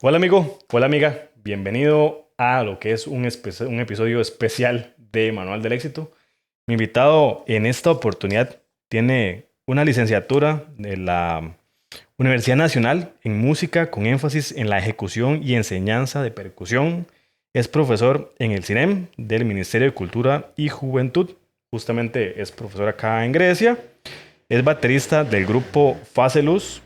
Hola amigo, hola amiga, bienvenido a lo que es un episodio especial de Manual del Éxito. Mi invitado en esta oportunidad tiene una licenciatura de la Universidad Nacional en Música con énfasis en la ejecución y enseñanza de percusión. Es profesor en el CINEM del Ministerio de Cultura y Juventud. Justamente es profesor acá en Grecia. Es baterista del grupo Fase Luz.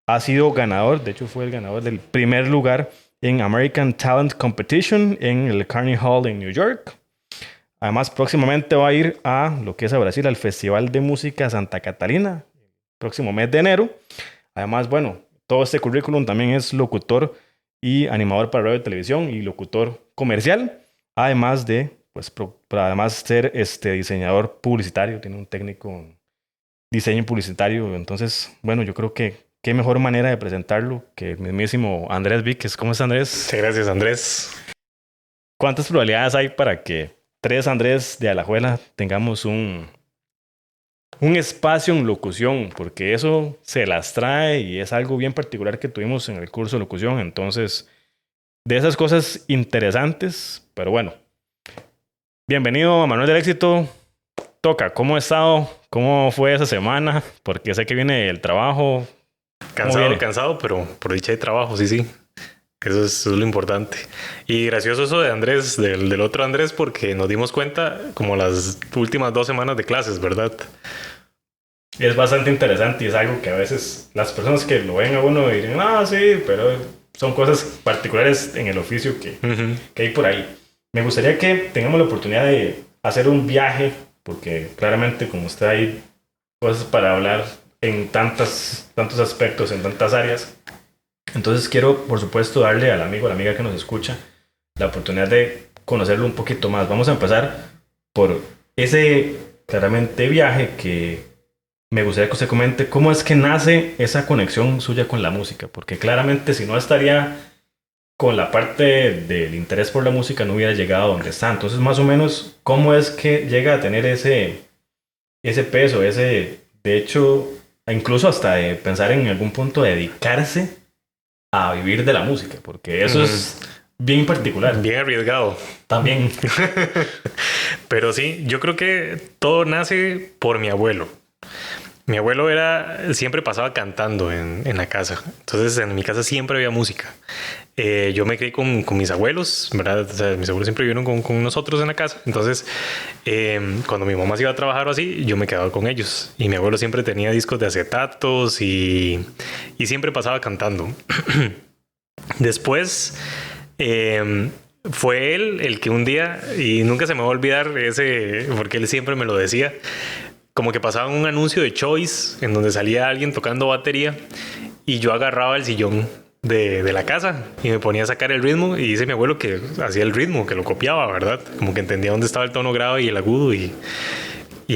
Ha sido ganador, de hecho fue el ganador del primer lugar en American Talent Competition en el Carnegie Hall en New York. Además, próximamente va a ir a lo que es a Brasil, al Festival de Música Santa Catalina, próximo mes de enero. Además, bueno, todo este currículum también es locutor y animador para radio y televisión y locutor comercial, además de, pues, además ser diseñador publicitario, tiene un técnico en diseño publicitario. Entonces, bueno, yo creo que qué mejor manera de presentarlo que el mismísimo Andrés Víquez. ¿Cómo está Andrés? Muchas gracias, Andrés. ¿Cuántas probabilidades hay para que tres Andrés de Alajuela tengamos un espacio en locución? Porque eso se las trae y es algo bien particular que tuvimos en el curso de locución. Entonces, de esas cosas interesantes, pero bueno. Bienvenido a Manuel del Éxito. Toca, ¿cómo ha estado? ¿Cómo fue esa semana? Porque sé que viene el trabajo. Cansado, pero por dicha de trabajo, sí. Eso es lo importante. Y gracioso eso de Andrés, del otro Andrés, porque nos dimos cuenta como las últimas 2 semanas de clases, ¿verdad? Es bastante interesante y es algo que a veces las personas que lo ven a uno dicen, ah, sí, pero son cosas particulares en el oficio que hay por ahí. Me gustaría que tengamos la oportunidad de hacer un viaje, porque claramente como usted hay cosas para hablar en tantos aspectos, en tantas áreas. Entonces quiero, por supuesto, darle al amigo, a la amiga que nos escucha, la oportunidad de conocerlo un poquito más. Vamos a empezar por ese, claramente, viaje que me gustaría que usted comente cómo es que nace esa conexión suya con la música, porque claramente si no estaría con la parte del interés por la música no hubiera llegado a donde está. Entonces, más o menos, ¿cómo es que llega a tener ese peso, de hecho, incluso hasta de pensar en algún punto de dedicarse a vivir de la música? Porque eso es bien particular. Bien arriesgado. También. Pero sí, yo creo que todo nace por mi abuelo. Mi abuelo siempre pasaba cantando en la casa. Entonces en mi casa siempre había música. Yo me crié con mis abuelos, ¿verdad? O sea, mis abuelos siempre vivieron con nosotros en la casa. Entonces, cuando mi mamá se iba a trabajar o así, yo me quedaba con ellos. Y mi abuelo siempre tenía discos de acetatos y siempre pasaba cantando. Después, fue él el que un día, y nunca se me va a olvidar porque él siempre me lo decía, como que pasaba un anuncio de Choice en donde salía alguien tocando batería y yo agarraba el sillón de la casa y me ponía a sacar el ritmo, y dice mi abuelo que hacía el ritmo, que lo copiaba, ¿verdad? Como que entendía dónde estaba el tono grave y el agudo, y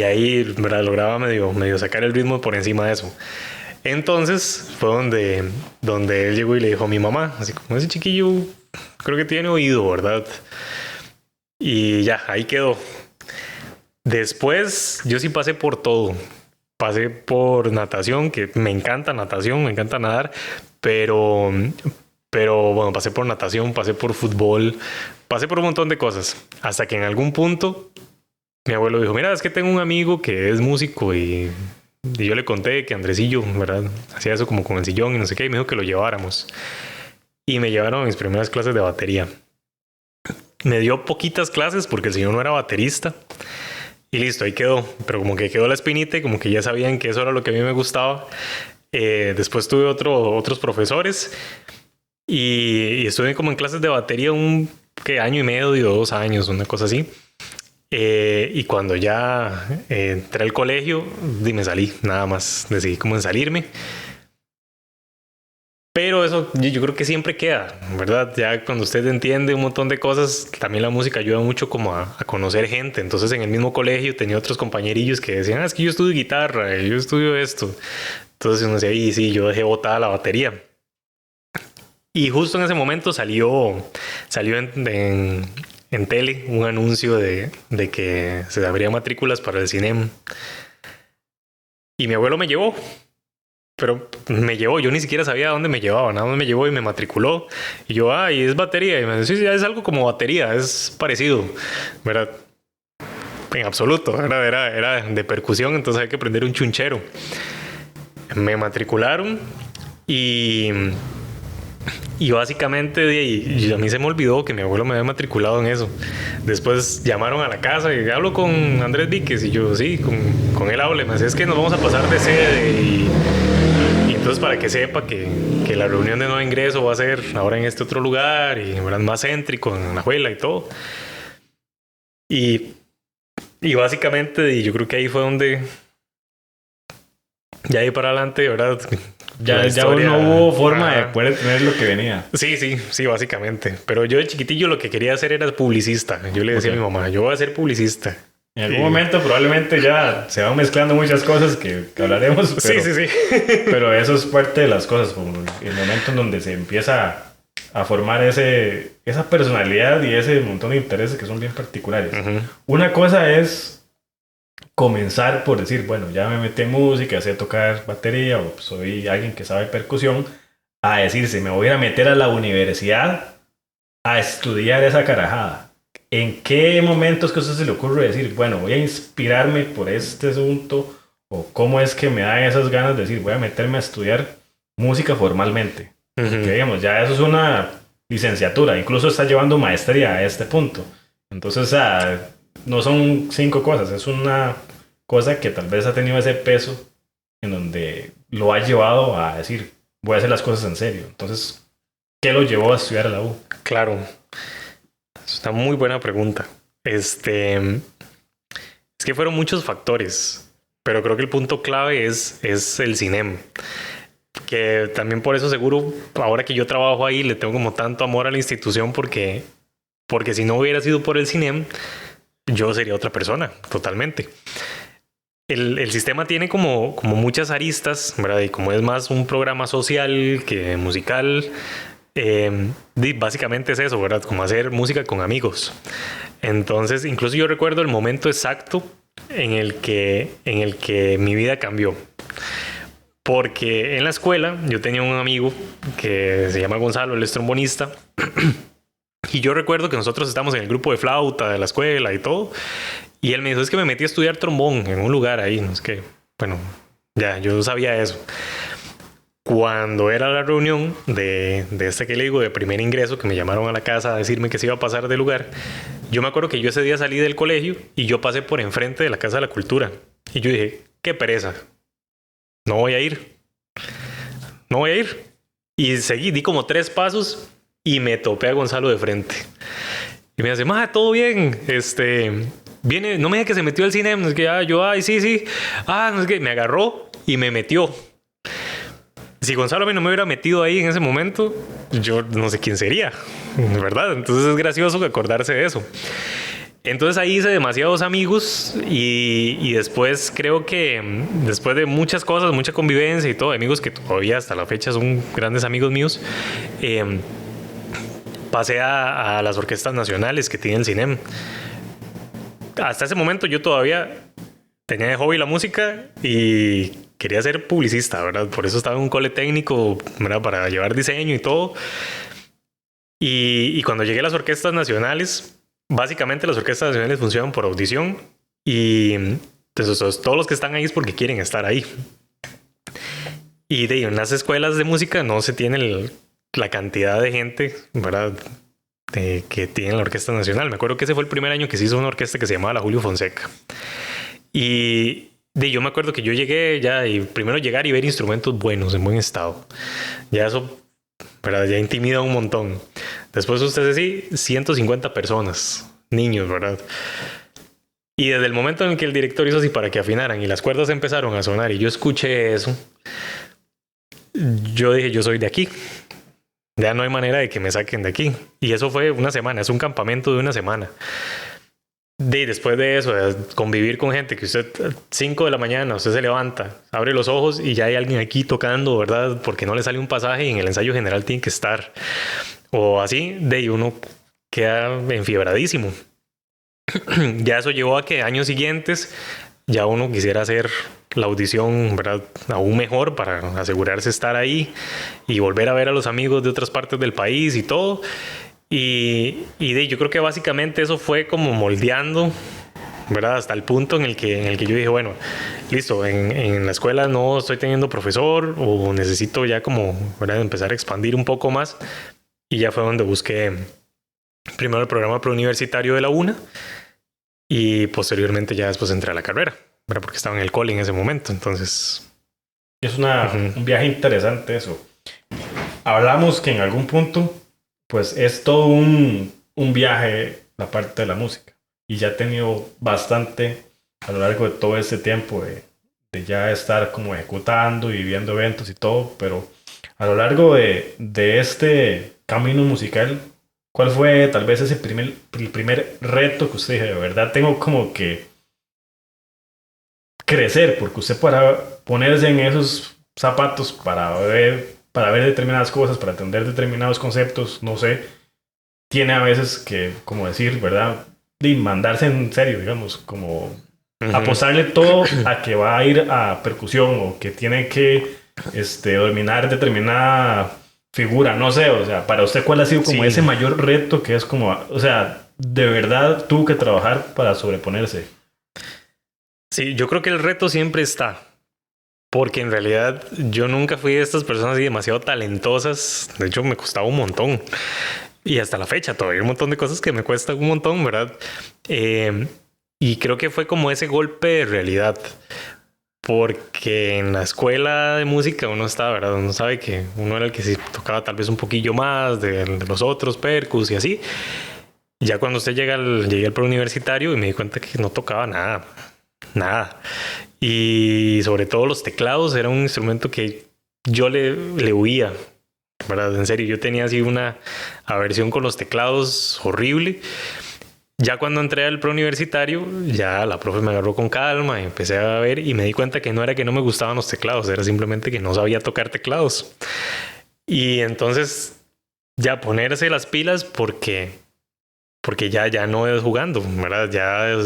ahí, ¿verdad? Lograba medio sacar el ritmo por encima de eso. Entonces fue donde él llegó y le dijo a mi mamá, así como, ese chiquillo creo que tiene oído, ¿verdad? Y ya, ahí quedó. Después yo sí pasé por todo. Pasé por natación, que me encanta natación, me encanta nadar, pero, pero bueno, pasé por natación, pasé por fútbol, pasé por un montón de cosas, hasta que en algún punto mi abuelo dijo, mira, es que tengo un amigo que es músico, y yo le conté que Andresillo, ¿verdad? Hacía eso como con el sillón y no sé qué, y me dijo que lo lleváramos. Y me llevaron a mis primeras clases de batería. Me dio poquitas clases porque el señor no era baterista. Y listo, ahí quedó. Pero como que quedó la espinita y como que ya sabían que eso era lo que a mí me gustaba. Después tuve otros profesores y estuve como en clases de batería año y medio, 2 años, una cosa así. Y cuando ya entré al colegio, me salí, nada más decidí como en salirme. Pero eso yo creo que siempre queda, ¿verdad? Ya cuando usted entiende un montón de cosas, también la música ayuda mucho como a conocer gente. Entonces en el mismo colegio tenía otros compañerillos que decían, es que yo estudio guitarra, yo estudio esto. Entonces uno decía, y sí, yo dejé botada la batería. Y justo en ese momento salió en tele un anuncio de que se abrían matrículas para el CINEM. Y mi abuelo me llevó. pero me llevó, yo ni siquiera sabía a dónde me llevaba, nada más me llevó y me matriculó. Y yo, y es batería. Y me dice, sí, es algo como batería, es parecido, ¿verdad? En absoluto, era de percusión, entonces hay que aprender un chunchero. Me matricularon y básicamente y a mí se me olvidó que mi abuelo me había matriculado en eso. Después llamaron a la casa y hablo con Andrés Víquez y yo, sí, con él hablo. Me dice, es que nos vamos a pasar de sede y entonces para que sepa que la reunión de nuevo ingreso va a ser ahora en este otro lugar y más céntrico, en la Juela y todo. Y básicamente yo creo que ahí fue donde ya ahí para adelante, ¿verdad? Ya no hubo forma de poder tener lo que venía. Sí, básicamente. Pero yo de chiquitillo lo que quería hacer era publicista. Yo le decía a mi mamá, yo voy a ser publicista. En algún momento probablemente ya se van mezclando muchas cosas que hablaremos. Pero, sí. Pero eso es parte de las cosas. Como el momento en donde se empieza a formar esa personalidad y ese montón de intereses que son bien particulares. Uh-huh. Una cosa es comenzar por decir, bueno, ya me metí en música, sé tocar batería o soy alguien que sabe percusión, a decirse, me voy a meter a la universidad a estudiar esa carajada. ¿En qué momentos que a usted se le ocurre decir, bueno, voy a inspirarme por este asunto? ¿O cómo es que me dan esas ganas de decir, voy a meterme a estudiar música formalmente? Uh-huh. Que digamos, ya eso es una licenciatura, incluso está llevando maestría a este punto. Entonces, no son 5 cosas, es una cosa que tal vez ha tenido ese peso en donde lo ha llevado a decir, voy a hacer las cosas en serio. Entonces, ¿qué lo llevó a estudiar a la U? Claro, es una muy buena pregunta. Es que fueron muchos factores, pero creo que el punto clave es el CINEM. Que también por eso seguro, ahora que yo trabajo ahí, le tengo como tanto amor a la institución porque si no hubiera sido por el CINEM, yo sería otra persona, totalmente. El sistema tiene como muchas aristas, ¿verdad? Y como es más un programa social que musical, básicamente es eso, ¿verdad? Como hacer música con amigos. Entonces, incluso yo recuerdo el momento exacto en el que mi vida cambió. Porque en la escuela yo tenía un amigo que se llama Gonzalo, él es trombonista. Y yo recuerdo que nosotros estamos en el grupo de flauta de la escuela y todo. Y él me dijo, es que me metí a estudiar trombón en un lugar ahí. No es que, bueno, ya, yo sabía eso. Cuando era la reunión de este que le digo, de primer ingreso, que me llamaron a la casa a decirme que se iba a pasar de lugar, yo me acuerdo que yo ese día salí del colegio y yo pasé por enfrente de la Casa de la Cultura. Y yo dije, qué pereza. No voy a ir. Y seguí, di como 3 pasos y me topé a Gonzalo de frente. Y me dice, todo bien, viene, no me diga que se metió al cine, no es que sí, no es que me agarró y me metió. Si Gonzalo a mí no me hubiera metido ahí en ese momento, yo no sé quién sería, ¿verdad? Entonces es gracioso acordarse de eso. Entonces ahí hice demasiados amigos y después creo que después de muchas cosas, mucha convivencia y todo, amigos que todavía hasta la fecha son grandes amigos míos, pasé a las orquestas nacionales que tiene el CINEM. Hasta ese momento yo todavía tenía de hobby la música y quería ser publicista, ¿verdad? Por eso estaba en un cole técnico, ¿verdad? Para llevar diseño y todo. Y cuando llegué a las orquestas nacionales, básicamente las orquestas nacionales funcionan por audición y entonces todos los que están ahí es porque quieren estar ahí. Y en las escuelas de música no se tiene la cantidad de gente, ¿verdad? Que tiene la Orquesta Nacional. Me acuerdo que ese fue el primer año que se hizo una orquesta que se llamaba la Julio Fonseca. Y yo me acuerdo que yo llegué ya y primero llegar y ver instrumentos buenos, en buen estado. Ya eso, ¿verdad? Ya intimida un montón. Después ustedes sí, 150 personas, niños, ¿verdad? Y desde el momento en que el director hizo así para que afinaran y las cuerdas empezaron a sonar y yo escuché eso, yo dije, yo soy de aquí. Ya no hay manera de que me saquen de aquí. Y eso fue una semana, es un campamento de una semana. Después de eso, convivir con gente que usted 5 de la mañana, usted se levanta, abre los ojos y ya hay alguien aquí tocando, ¿verdad? Porque no le sale un pasaje y en el ensayo general tiene que estar. O así, uno queda enfiebradísimo. Ya eso llevó a que años siguientes ya uno quisiera hacer la audición, ¿verdad? Aún mejor para asegurarse estar ahí y volver a ver a los amigos de otras partes del país y todo. Yo creo que básicamente eso fue como moldeando, ¿verdad? Hasta el punto en el que yo dije, bueno, listo, en la escuela no estoy teniendo profesor o necesito ya como, ¿verdad?, empezar a expandir un poco más. Y ya fue donde busqué primero el programa preuniversitario de la UNA y posteriormente ya después entré a la carrera, ¿verdad? Porque estaba en el cole en ese momento, entonces... Es un viaje interesante eso. Hablamos que en algún punto, pues es todo un viaje la parte de la música. Y ya he tenido bastante a lo largo de todo ese tiempo de ya estar como ejecutando y viendo eventos y todo, pero a lo largo de este camino musical, ¿cuál fue tal vez el primer reto que usted dijo, de verdad tengo como que crecer, porque usted para ponerse en esos zapatos, para ver determinadas cosas, para entender determinados conceptos, no sé, tiene a veces que, como decir, ¿verdad? De mandarse en serio, digamos, como apostarle todo a que va a ir a percusión o que tiene que dominar determinada figura, no sé, o sea, para usted, ¿cuál ha sido como ese mayor reto que es como, o sea, de verdad tuvo que trabajar para sobreponerse? Sí, yo creo que el reto siempre está, porque en realidad yo nunca fui de estas personas así demasiado talentosas. De hecho, me costaba un montón. Y hasta la fecha todavía hay un montón de cosas que me cuestan un montón, ¿verdad? Y creo que fue como ese golpe de realidad. Porque en la escuela de música uno está, ¿verdad? Uno sabe que uno era el que sí tocaba tal vez un poquillo más de los otros percus y así. Ya cuando usted llegué al preuniversitario y me di cuenta que no tocaba nada. Nada. Y sobre todo los teclados era un instrumento que yo le huía, ¿verdad? En serio, yo tenía así una aversión con los teclados horrible. Ya cuando entré al preuniversitario, ya la profe me agarró con calma y empecé a ver y me di cuenta que no era que no me gustaban los teclados, era simplemente que no sabía tocar teclados. Y entonces ya ponerse las pilas porque ya no es jugando, ¿verdad?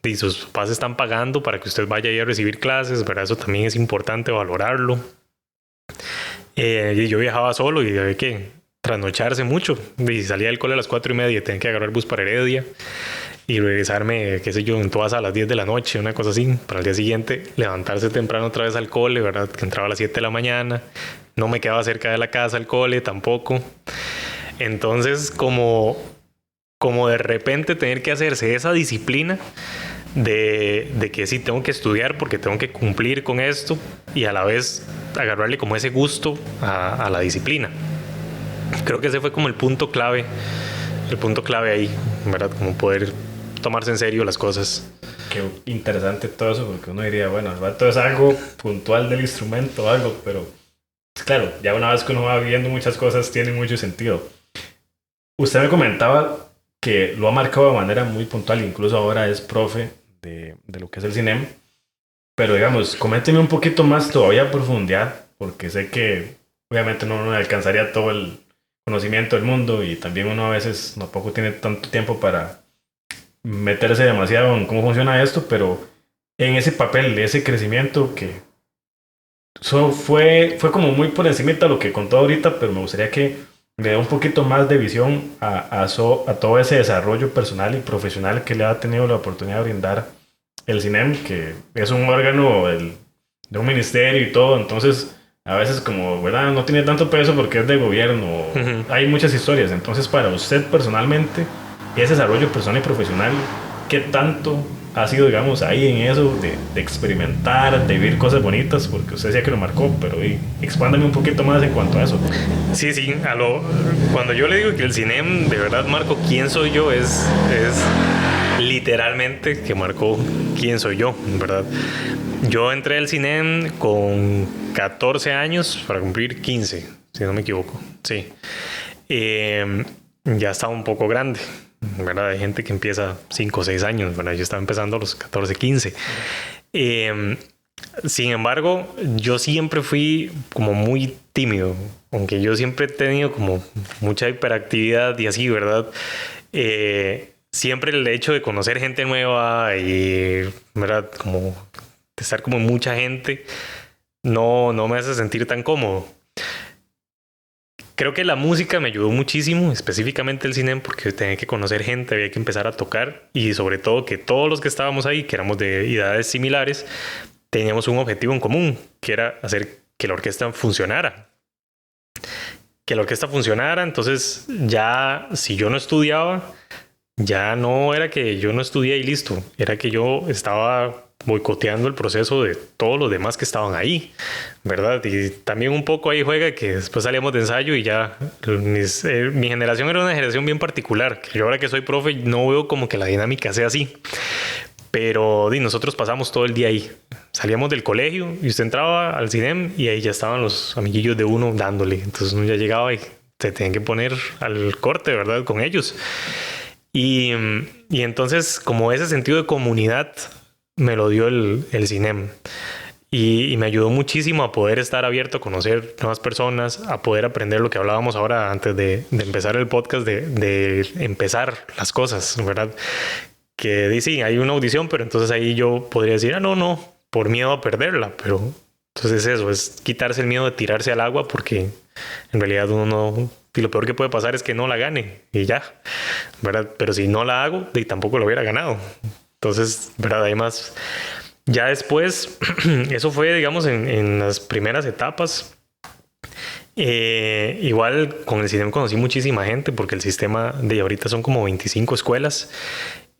Y sus papás están pagando para que usted vaya ahí a recibir clases, ¿verdad? Eso también es importante valorarlo. Y yo viajaba solo y había que trasnocharse mucho. Y salía del cole a las 4:30, tenía que agarrar el bus para Heredia y regresarme, qué sé yo, en todas a las 10 de la noche, una cosa así, para el día siguiente levantarse temprano otra vez al cole, ¿verdad? Que entraba a las 7 de la mañana, no me quedaba cerca de la casa el cole tampoco. Entonces, como de repente tener que hacerse esa disciplina de que sí tengo que estudiar porque tengo que cumplir con esto y a la vez agarrarle como ese gusto a la disciplina. Creo que ese fue como el punto clave ahí, ¿verdad? Como poder tomarse en serio las cosas. Qué interesante todo eso, porque uno diría, bueno, el vato es algo puntual del instrumento o algo, pero claro, ya una vez que uno va viendo muchas cosas tiene mucho sentido. Usted me comentaba que lo ha marcado de manera muy puntual, incluso ahora es profe de lo que es el CINEM, pero digamos, coménteme un poquito más todavía a profundidad, porque sé que obviamente no alcanzaría todo el conocimiento del mundo y también uno a veces tampoco tiene tanto tiempo para meterse demasiado en cómo funciona esto, pero en ese papel, ese crecimiento que eso fue como muy por encimita lo que contó ahorita, pero me gustaría que le dé un poquito más de visión a todo ese desarrollo personal y profesional que le ha tenido la oportunidad de brindar el CINEM, que es un órgano de un ministerio y todo, entonces a veces como, ¿verdad? No tiene tanto peso porque es de gobierno, hay muchas historias, entonces para usted personalmente, ese desarrollo personal y profesional, ¿qué tanto ha sido, digamos, ahí en eso de experimentar, de vivir cosas bonitas? Porque usted decía que lo marcó, pero expándame un poquito más en cuanto a eso. Sí, cuando yo le digo que el CINEM de verdad marcó quién soy yo, es literalmente que marcó quién soy yo, ¿verdad? Yo entré al CINEM con 14 años para cumplir 15, si no me equivoco, sí. Ya estaba un poco grande, ¿verdad? Hay gente que empieza 5 o 6 años, ¿verdad? Yo estaba empezando a los 14, 15. Sin embargo, yo siempre fui como muy tímido, aunque yo siempre he tenido como mucha hiperactividad y así, ¿verdad? siempre el hecho de conocer gente nueva y, ¿verdad? Como de estar como mucha gente, no me hace sentir tan cómodo. Creo que la música me ayudó muchísimo, específicamente el cine, porque tenía que conocer gente, había que empezar a tocar y sobre todo que todos los que estábamos ahí, que éramos de edades similares, teníamos un objetivo en común, que era hacer que la orquesta funcionara. Que la orquesta funcionara, entonces ya si yo no estudiaba, ya no era que yo no estudié y listo, era que yo estaba boicoteando el proceso de todos los demás que estaban ahí, ¿verdad? Y también un poco ahí juega que después salíamos de ensayo y ya mi generación era una generación bien particular, que yo ahora que soy profe no veo como que la dinámica sea así, pero nosotros pasamos todo el día ahí. Salíamos del colegio y usted entraba al cine y ahí ya estaban los amiguillos de uno dándole, entonces uno ya llegaba y se tenían que poner al corte, ¿verdad? Con ellos. Y entonces como ese sentido de comunidad me lo dio el cine y me ayudó muchísimo a poder estar abierto a conocer nuevas personas, a poder aprender lo que hablábamos ahora antes de empezar el podcast, de empezar las cosas, ¿verdad? Que dice, hay una audición, pero entonces ahí yo podría decir, no, por miedo a perderla, pero entonces eso, es quitarse el miedo de tirarse al agua porque en realidad uno no, y lo peor que puede pasar es que no la gane y ya, ¿verdad? Pero si no la hago, tampoco lo hubiera ganado. Entonces, ¿verdad? Además, ya después, eso fue, digamos, en las primeras etapas. Igual con el cine conocí muchísima gente porque el sistema de ahorita son como 25 escuelas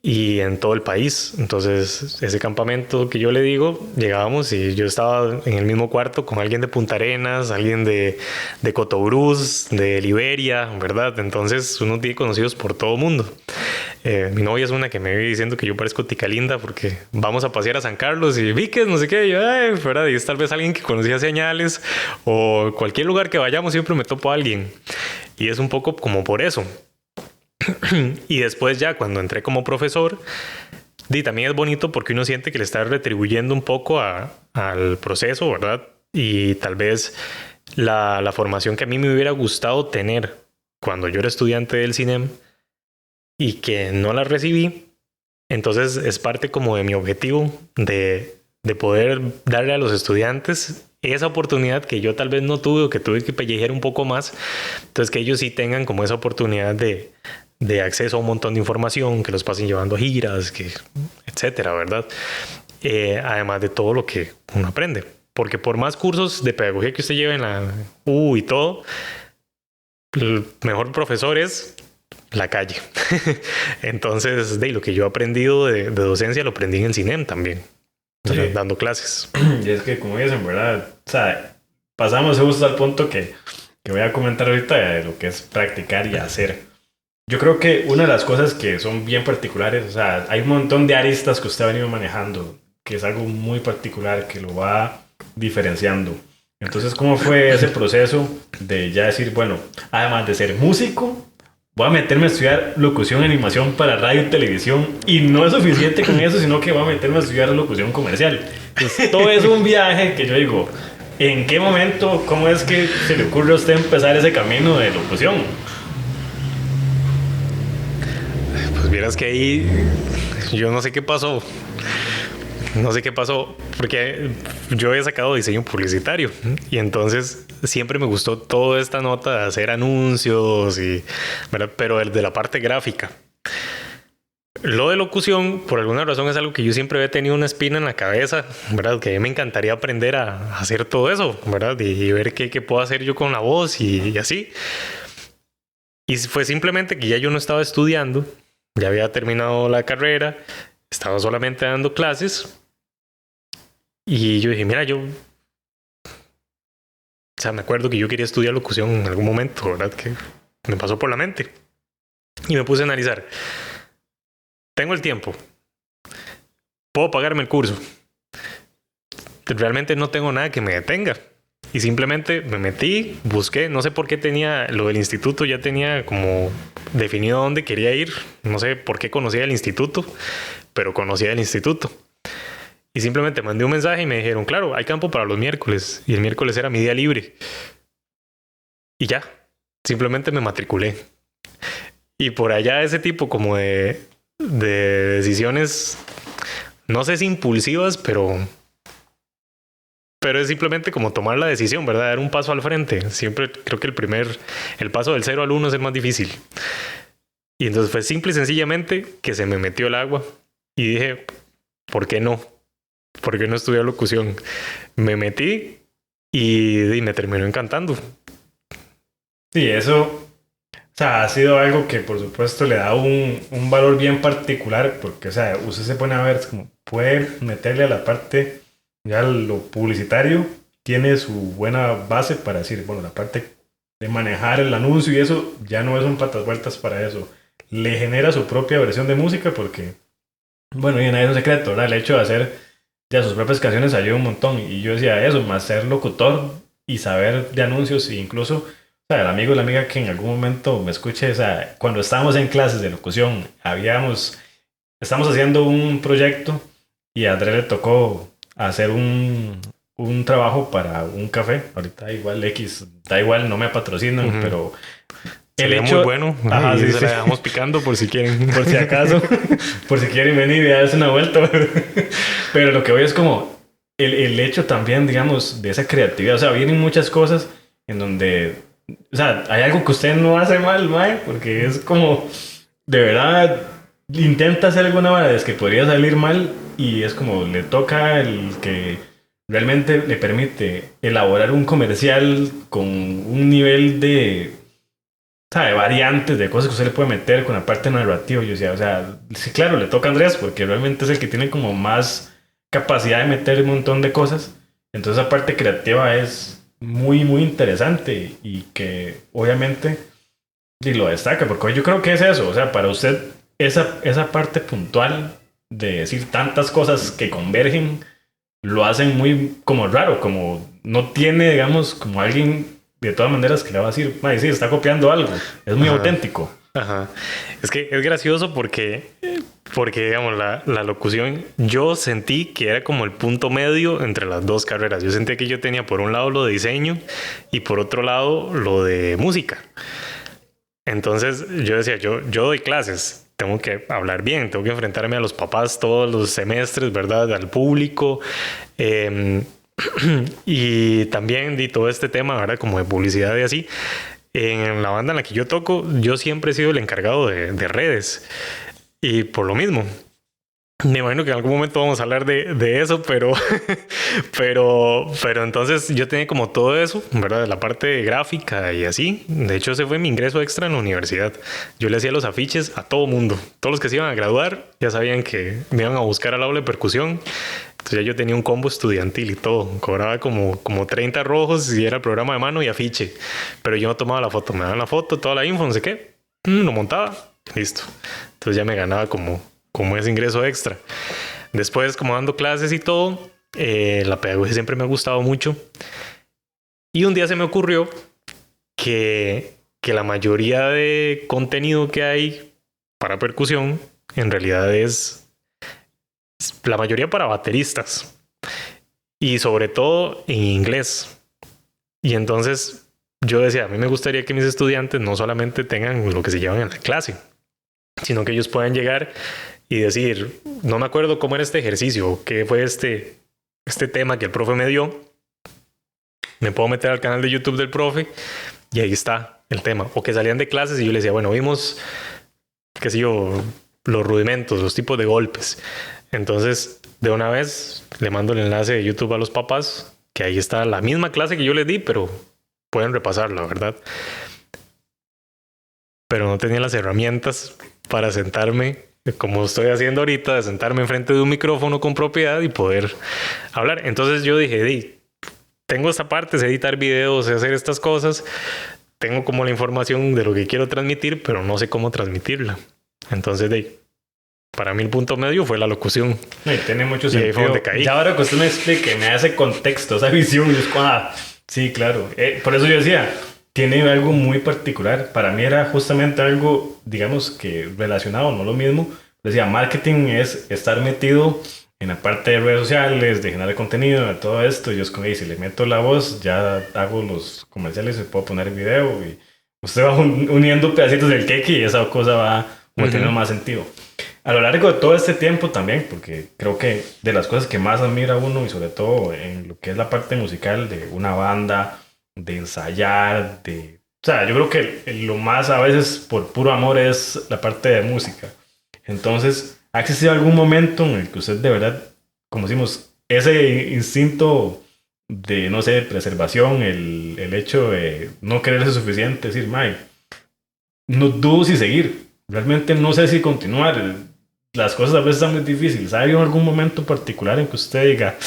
y en todo el país. Entonces, ese campamento que yo le digo, llegábamos y yo estaba en el mismo cuarto con alguien de Punta Arenas, alguien de Cotobruz, de Liberia, ¿verdad? Entonces, uno tiene conocidos por todo el mundo. Mi novia es una que me vive diciendo que yo parezco tica linda porque vamos a pasear a San Carlos y Víquez, no sé qué, y yo, ¿verdad? Y es tal vez alguien que conocía señales o cualquier lugar que vayamos siempre me topo a alguien. Y es un poco como por eso. Y después ya cuando entré como profesor, también es bonito porque uno siente que le está retribuyendo un poco al proceso, ¿verdad? Y tal vez la formación que a mí me hubiera gustado tener cuando yo era estudiante del CINEM y que no la recibí, entonces es parte como de mi objetivo de poder darle a los estudiantes esa oportunidad que yo tal vez no tuve o que tuve que pellejear un poco más, entonces que ellos sí tengan como esa oportunidad de acceso a un montón de información, que los pasen llevando a giras, etcétera, ¿verdad? Además de todo lo que uno aprende, porque por más cursos de pedagogía que usted lleve en la U y todo, el mejor profesor es la calle. Entonces, lo que yo he aprendido de docencia lo aprendí en el CINEM también, sí, dando clases. Y es que, como dicen, ¿verdad? O sea, pasamos justo al punto que voy a comentar ahorita de lo que es practicar y hacer. Yo creo que una de las cosas que son bien particulares, o sea, hay un montón de aristas que usted ha venido manejando, que es algo muy particular, que lo va diferenciando. Entonces, ¿cómo fue ese proceso de ya decir, bueno, además de ser músico, voy a meterme a estudiar locución y animación para radio y televisión? Y no es suficiente con eso, sino que voy a meterme a estudiar locución comercial. Entonces, todo es un viaje que yo digo, ¿en qué momento, cómo es que se le ocurre a usted empezar ese camino de locución? Pues vieras que ahí yo no sé qué pasó. No sé qué pasó, porque yo he sacado diseño publicitario y entonces siempre me gustó toda esta nota de hacer anuncios, ¿verdad? Pero de la parte gráfica. Lo de locución, por alguna razón, es algo que yo siempre he tenido una espina en la cabeza, ¿verdad? Que a mí me encantaría aprender a hacer todo eso, ¿verdad? Y ver qué puedo hacer yo con la voz y así. Y fue simplemente que ya yo no estaba estudiando, ya había terminado la carrera, estaba solamente dando clases. Y yo dije, mira, o sea, me acuerdo que yo quería estudiar locución en algún momento, ¿verdad? Que me pasó por la mente. Y me puse a analizar. Tengo el tiempo. Puedo pagarme el curso. Realmente no tengo nada que me detenga. Y simplemente me metí, busqué, no sé por qué tenía lo del instituto, ya tenía como definido a dónde quería ir. No sé por qué conocía el instituto, pero conocía el instituto. Y simplemente mandé un mensaje y me dijeron, claro, hay campo para los miércoles. Y el miércoles era mi día libre. Y ya, simplemente me matriculé. Y por allá ese tipo como de de decisiones, no sé si impulsivas, pero es simplemente como tomar la decisión, ¿verdad? Dar un paso al frente. Siempre creo que el paso del 0 al 1 es el más difícil. Y entonces fue simple y sencillamente que se me metió el agua y dije, ¿por qué no? ¿Por qué no estudiar locución? Me metí y me terminó encantando. Sí, eso, o sea, ha sido algo que por supuesto le da un valor bien particular, porque, o sea, usted se pone a ver, es como, puede meterle a la parte, ya lo publicitario, tiene su buena base para decir, bueno, la parte de manejar el anuncio y eso, ya no es un patas vueltas para eso. Le genera su propia versión de música porque, bueno, y nadie es un secreto, ¿verdad? El hecho de hacer ya sus propias canciones ayuda un montón. Y yo decía eso, más ser locutor y saber de anuncios e incluso, o sea, el amigo o la amiga que en algún momento me escuche, o sea, cuando estábamos en clases de locución, estamos haciendo un proyecto y a André le tocó hacer un trabajo para un café. Ahorita igual X, da igual, no me patrocinan, pero el sería hecho, muy bueno. ajá, Y sí, se sí. la dejamos picando por si quieren. Por si acaso, por si quieren venir y darse una vuelta. Pero lo que voy es como el hecho también, digamos, de esa creatividad. O sea, vienen muchas cosas en donde, o sea, hay algo que usted no hace mal, mae, porque es como, de verdad, intenta hacer alguna vez que podría salir mal y es como le toca el que realmente le permite elaborar un comercial con un nivel de, o sea, de variantes, de cosas que usted le puede meter con la parte narrativa. Yo decía, o sea, sí, claro, le toca a Andrés porque realmente es el que tiene como más capacidad de meter un montón de cosas. Entonces, esa parte creativa es muy, muy interesante y que obviamente y lo destaca, porque yo creo que es eso, o sea, para usted, esa parte puntual de decir tantas cosas que convergen, lo hacen muy como raro, como no tiene, digamos, como alguien de todas maneras que le va a decir, "Mae, sí, está copiando algo, es muy Ajá. auténtico". Ajá. Es que es gracioso porque digamos, la locución, yo sentí que era como el punto medio entre las dos carreras. Yo sentí que yo tenía por un lado lo de diseño y por otro lado lo de música. Entonces yo decía, yo doy clases, tengo que hablar bien, tengo que enfrentarme a los papás todos los semestres, ¿verdad? Al público. Eh, y también di todo este tema, ¿verdad? Como de publicidad y así. En la banda en la que yo toco, yo siempre he sido el encargado de redes. Y por lo mismo, me imagino que en algún momento vamos a hablar de eso, pero entonces yo tenía como todo eso, ¿verdad? La parte gráfica y así. De hecho, ese fue mi ingreso extra en la universidad. Yo le hacía los afiches a todo mundo. Todos los que se iban a graduar ya sabían que me iban a buscar al aula de percusión. Entonces ya yo tenía un combo estudiantil y todo. Cobraba como 30 rojos y era programa de mano y afiche. Pero yo no tomaba la foto. Me daban la foto, toda la info, no sé qué. Lo montaba. Listo. Entonces ya me ganaba como ese ingreso extra. Después, como dando clases y todo, la pedagogía siempre me ha gustado mucho. Y un día se me ocurrió que la mayoría de contenido que hay para percusión en realidad es la mayoría para bateristas y sobre todo en inglés. Y entonces yo decía, a mí me gustaría que mis estudiantes no solamente tengan lo que se llevan en la clase, sino que ellos puedan llegar y decir, no me acuerdo cómo era este ejercicio, qué fue este tema que el profe me dio. Me puedo meter al canal de YouTube del profe y ahí está el tema. O que salían de clases y yo les decía, bueno, vimos, qué sé yo, los rudimentos, los tipos de golpes. Entonces, de una vez le mando el enlace de YouTube a los papás, que ahí está la misma clase que yo les di, pero pueden repasarla, ¿verdad? Pero no tenía las herramientas para sentarme, como estoy haciendo ahorita, de sentarme enfrente de un micrófono con propiedad y poder hablar. Entonces yo dije, tengo esta parte, sé editar videos, sé hacer estas cosas, tengo como la información de lo que quiero transmitir, pero no sé cómo transmitirla. Entonces, para mí el punto medio fue la locución. Y tiene mucho y sentido. ahí fue donde caí. Ya ahora que usted me explique, me hace contexto, esa visión, es como, sí, claro. Por eso yo decía, tiene algo muy particular. Para mí era justamente algo, digamos que relacionado, no lo mismo. Decía, marketing es estar metido en la parte de redes sociales, de generar contenido, de todo esto. Yo es como, si le meto la voz, ya hago los comerciales, se puedo poner video y usted va uniendo pedacitos del cake y esa cosa va como teniendo más sentido. A lo largo de todo este tiempo también, porque creo que de las cosas que más admira uno y sobre todo en lo que es la parte musical de una banda, de ensayar, o sea, yo creo que lo más a veces por puro amor es la parte de música. Entonces, ¿ha existido algún momento en el que usted de verdad, como decimos, ese instinto de, no sé, preservación, el hecho de no quererse suficiente, decir, Mike, no dudo si seguir, realmente no sé si continuar, las cosas a veces están muy difíciles. ¿Hay algún momento particular en que usted diga,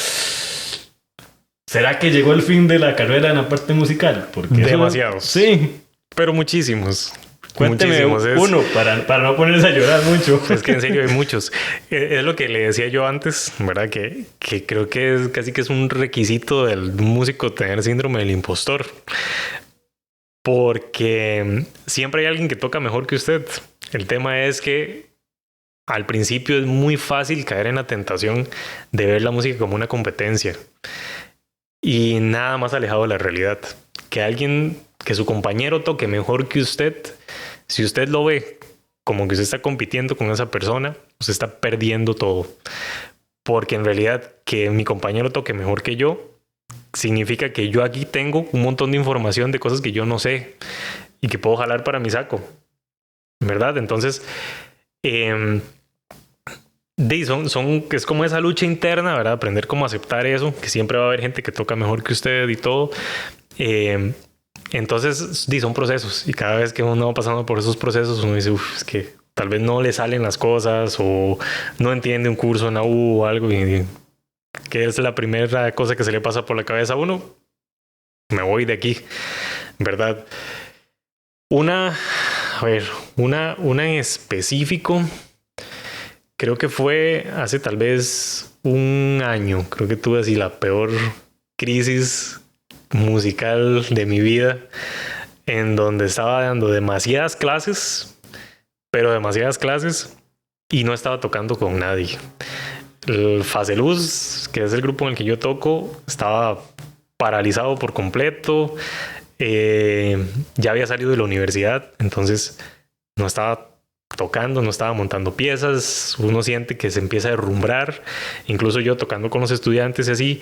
¿será que llegó el fin de la carrera en la parte musical? Porque Demasiados. Sí. Pero muchísimos. Cuénteme Muchísimos. uno para no ponerse a llorar mucho. Es que en serio hay muchos. Es lo que le decía yo antes, ¿verdad? Que creo que es casi que es un requisito del músico tener síndrome del impostor. Porque siempre hay alguien que toca mejor que usted. El tema es que al principio es muy fácil caer en la tentación de ver la música como una competencia. Y nada más alejado de la realidad. Que su compañero toque mejor que usted, si usted lo ve como que usted está compitiendo con esa persona, usted está perdiendo todo. Porque en realidad que mi compañero toque mejor que yo, significa que yo aquí tengo un montón de información de cosas que yo no sé y que puedo jalar para mi saco, ¿verdad? Entonces, es como esa lucha interna, ¿verdad? Aprender cómo aceptar eso, que siempre va a haber gente que toca mejor que usted y todo. Entonces, son procesos y cada vez que uno va pasando por esos procesos, uno dice, es que tal vez no le salen las cosas o no entiende un curso en la U o algo y que es la primera cosa que se le pasa por la cabeza a uno, me voy de aquí, ¿verdad? Una en específico, creo que fue hace tal vez un año, creo que tuve así la peor crisis musical de mi vida, en donde estaba dando demasiadas clases, y no estaba tocando con nadie. El Fase Luz, que es el grupo en el que yo toco, estaba paralizado por completo. Ya había salido de la universidad, entonces no estaba tocando, no estaba montando piezas. Uno siente que se empieza a derrumbrar. Incluso yo tocando con los estudiantes y así,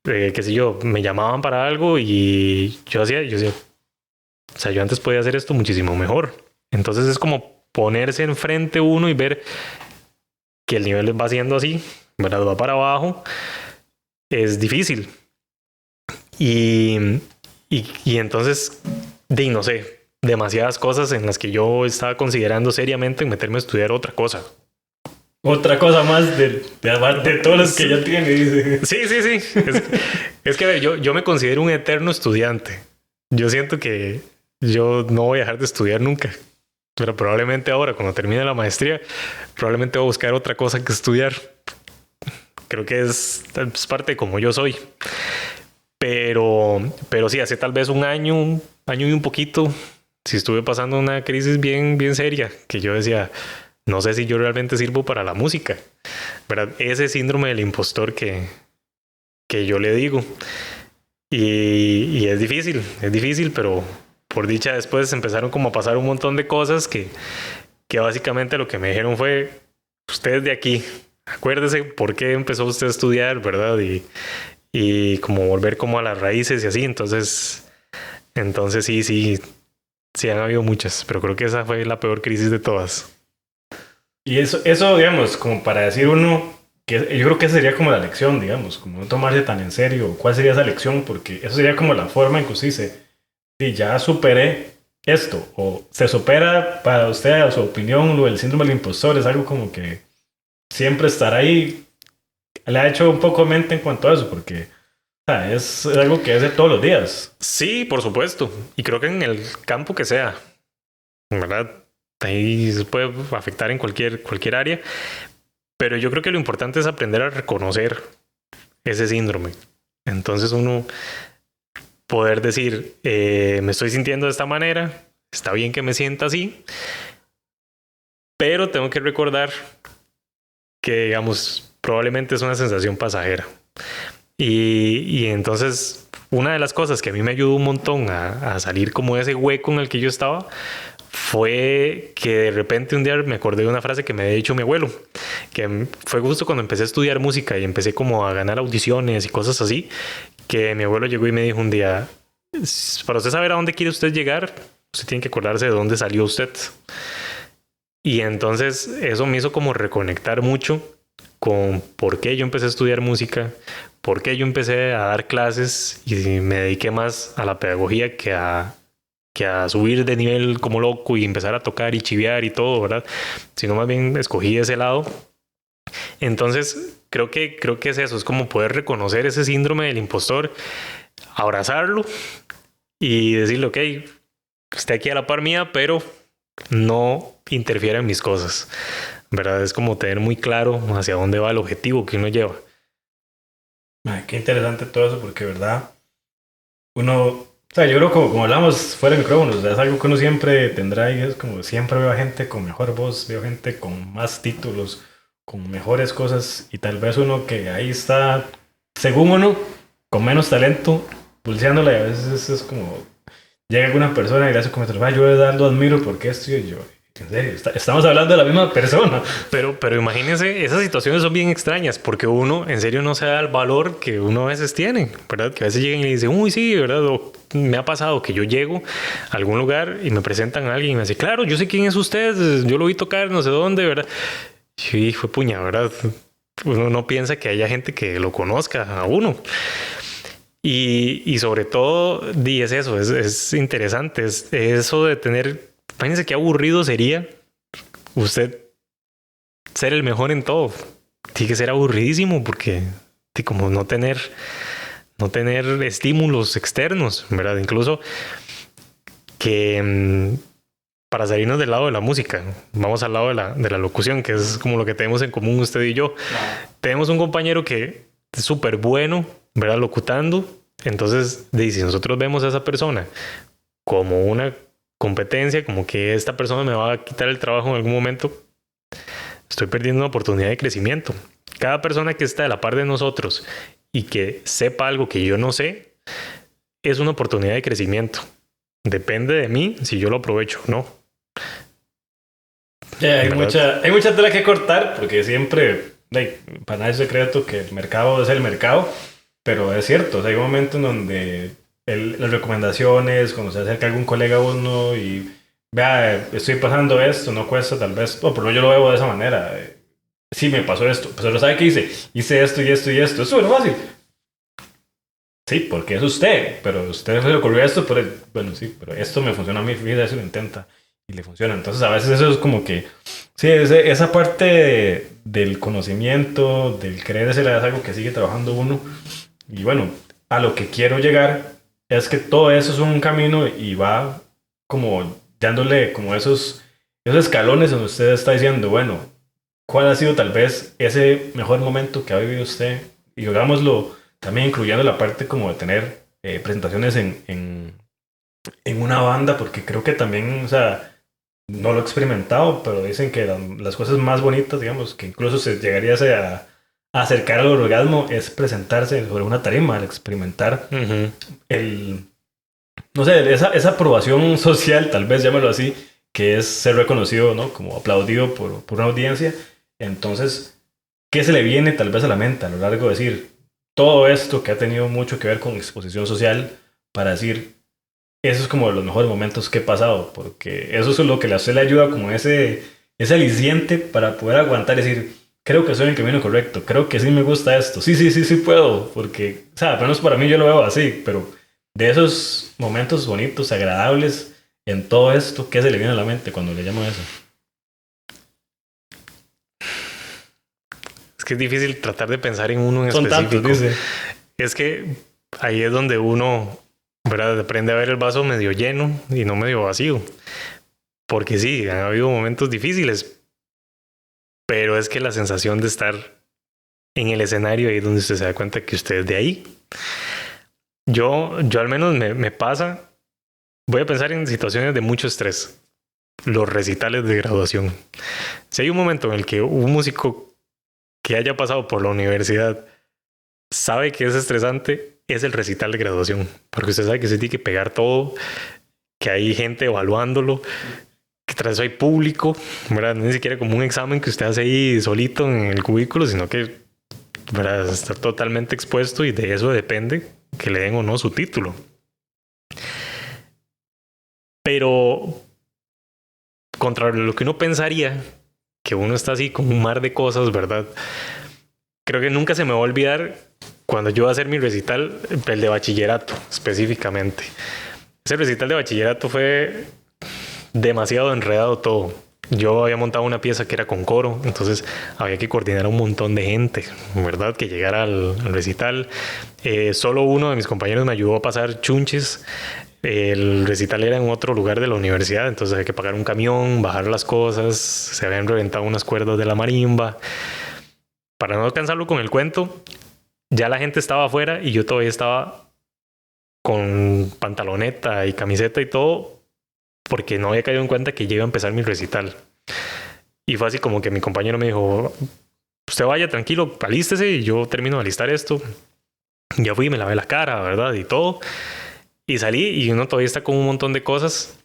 qué sé yo, me llamaban para algo y yo decía, o sea, yo antes podía hacer esto muchísimo mejor. Entonces es como ponerse enfrente uno y ver que el nivel va siendo así, ¿verdad? Va para abajo, es difícil. Y entonces, no sé, demasiadas cosas en las que yo estaba considerando seriamente meterme a estudiar otra cosa. Otra cosa más de todas las que ya tiene, dice. Sí. Es que a ver, yo me considero un eterno estudiante. Yo siento que yo no voy a dejar de estudiar nunca. Pero probablemente ahora, cuando termine la maestría, probablemente voy a buscar otra cosa que estudiar. Creo que es parte de como yo soy. Pero sí, hace tal vez un año y un poquito, sí estuve pasando una crisis bien, bien seria, que yo decía, no sé si yo realmente sirvo para la música, ¿verdad? Ese síndrome del impostor que yo le digo. Y es difícil, pero por dicha después empezaron como a pasar un montón de cosas que básicamente lo que me dijeron fue, usted es de aquí, acuérdese por qué empezó usted a estudiar, ¿verdad? Y como volver como a las raíces y así. Entonces sí han habido muchas, pero creo que esa fue la peor crisis de todas. Y eso digamos, como para decir uno, que yo creo que esa sería como la lección, digamos, como no tomarse tan en serio. ¿Cuál sería esa lección? Porque eso sería como la forma en que usted dice, sí, ya superé esto, o se supera para usted, a su opinión, lo del síndrome del impostor es algo como que siempre estar ahí. Le ha hecho un poco mente en cuanto a eso, porque o sea, es algo que hace todos los días. Sí, por supuesto. Y creo que en el campo que sea, ¿verdad? Ahí se puede afectar en cualquier área. Pero yo creo que lo importante es aprender a reconocer ese síndrome. Entonces uno poder decir, me estoy sintiendo de esta manera, está bien que me sienta así, pero tengo que recordar que, digamos, probablemente es una sensación pasajera. Y entonces una de las cosas que a mí me ayudó un montón a salir como de ese hueco en el que yo estaba fue que de repente un día me acordé de una frase que me había dicho mi abuelo, que fue justo cuando empecé a estudiar música y empecé como a ganar audiciones y cosas así, que mi abuelo llegó y me dijo un día, para usted saber a dónde quiere usted llegar, usted tiene que acordarse de dónde salió usted. Y entonces eso me hizo como reconectar mucho con por qué yo empecé a estudiar música, por qué yo empecé a dar clases y me dediqué más a la pedagogía que a subir de nivel como loco y empezar a tocar y chiviar y todo, ¿verdad? Sino más bien escogí ese lado. Entonces creo que es eso, es como poder reconocer ese síndrome del impostor, abrazarlo y decirle, ok, esté aquí a la par mía, pero no interfiera en mis cosas, ¿verdad? Es como tener muy claro hacia dónde va el objetivo que uno lleva. Ay, qué interesante todo eso, porque, ¿verdad? Uno, o sea, yo creo que como hablamos fuera de micrófonos, o sea, es algo que uno siempre tendrá y es como siempre veo a gente con mejor voz, veo gente con más títulos, con mejores cosas y tal vez uno que ahí está, según uno, con menos talento, pulseándola y a veces es como llega alguna persona y le hace comentarios, yo de verdad lo admiro porque esto y yo, en serio, estamos hablando de la misma persona. Pero imagínense, esas situaciones son bien extrañas porque uno en serio no se da el valor que uno a veces tiene, ¿verdad? Que a veces llegan y dicen, uy, sí, ¿verdad? O me ha pasado que yo llego a algún lugar y me presentan a alguien y me dice, claro, yo sé quién es usted, yo lo vi tocar no sé dónde, ¿verdad? Y fue puña, ¿verdad? Uno no piensa que haya gente que lo conozca a uno. Y sobre todo, es eso, es interesante, es eso de tener, imagínense qué aburrido sería usted ser el mejor en todo. Tiene que ser aburridísimo porque como no tener estímulos externos, ¿verdad? Incluso que para salirnos del lado de la música, vamos al lado de la locución, que es como lo que tenemos en común usted y yo. Tenemos un compañero que es súper bueno, ¿verdad? Locutando. Entonces, si nosotros vemos a esa persona como una competencia, como que esta persona me va a quitar el trabajo en algún momento, estoy perdiendo una oportunidad de crecimiento. Cada persona que está a la par de nosotros y que sepa algo que yo no sé, es una oportunidad de crecimiento. Depende de mí si yo lo aprovecho o no. Hay mucha tela que cortar porque siempre, para nadie es secreto que el mercado es el mercado, pero es cierto, o sea, hay un momento en donde las recomendaciones, cuando se acerca algún colega a uno y vea, estoy pasando esto, no cuesta tal vez, por lo menos yo lo veo de esa manera. Sí, me pasó esto, pero ¿sabe qué hice? Hice esto y esto y esto, es súper fácil. Sí, porque es usted, pero usted se le ocurrió esto, pero bueno, sí, pero esto me funciona a mí, fíjate, eso lo intenta y le funciona. Entonces a veces eso es como que, sí, esa parte del conocimiento, del creerse, es algo que sigue trabajando uno. Y bueno, a lo que quiero llegar es que todo eso es un camino y va como dándole como esos escalones donde usted está diciendo, bueno, ¿cuál ha sido tal vez ese mejor momento que ha vivido usted? Y hagámoslo también incluyendo la parte como de tener presentaciones en una banda, porque creo que también, o sea, no lo he experimentado, pero dicen que las cosas más bonitas, digamos, que incluso se llegaría a acercar al orgasmo, es presentarse sobre una tarima, al experimentar no sé, esa aprobación social, tal vez llámalo así, que es ser reconocido, ¿no? Como aplaudido por una audiencia. Entonces, ¿qué se le viene tal vez a la mente a lo largo de decir todo esto que ha tenido mucho que ver con exposición social para decir, eso es como de los mejores momentos que he pasado, porque eso es lo que a usted le ayuda como ese aliciente para poder aguantar y decir, creo que soy en el camino correcto, creo que sí me gusta esto, sí puedo, porque, o sea, al menos para mí yo lo veo así, pero de esos momentos bonitos, agradables, en todo esto, ¿qué se le viene a la mente cuando le llamo eso? Es que es difícil tratar de pensar en uno en Son específico. tantos, dice. Es que ahí es donde uno, ¿verdad?, aprende a ver el vaso medio lleno y no medio vacío. Porque sí, han habido momentos difíciles, pero es que la sensación de estar en el escenario ahí es donde usted se da cuenta que usted es de ahí. Yo al menos me pasa, voy a pensar en situaciones de mucho estrés. Los recitales de graduación. Si hay un momento en el que un músico que haya pasado por la universidad sabe que es estresante, es el recital de graduación. Porque usted sabe que se tiene que pegar todo, que hay gente evaluándolo, tras eso hay público, ¿verdad? No es ni siquiera como un examen que usted hace ahí solito en el cubículo, sino que, ¿verdad?, está totalmente expuesto y de eso depende que le den o no su título. Pero contra lo que uno pensaría, que uno está así como un mar de cosas, ¿verdad? Creo que nunca se me va a olvidar cuando yo iba a hacer mi recital, el de bachillerato específicamente. Ese recital de bachillerato fue demasiado enredado todo. Yo había montado una pieza que era con coro, entonces había que coordinar a un montón de gente, ¿verdad?, que llegara al recital. Solo uno de mis compañeros me ayudó a pasar chunches. El recital era en otro lugar de la universidad, entonces había que pagar un camión, bajar las cosas, se habían reventado unas cuerdas de la marimba. Para no alcanzarlo con el cuento, ya la gente estaba afuera y yo todavía estaba con pantaloneta y camiseta y todo, porque no había caído en cuenta que ya iba a empezar mi recital. Y fue así como que mi compañero me dijo, usted vaya tranquilo, alístese y yo termino de alistar esto. Ya fui y me lavé la cara, ¿verdad? Y todo. Y salí y uno todavía está con un montón de cosas.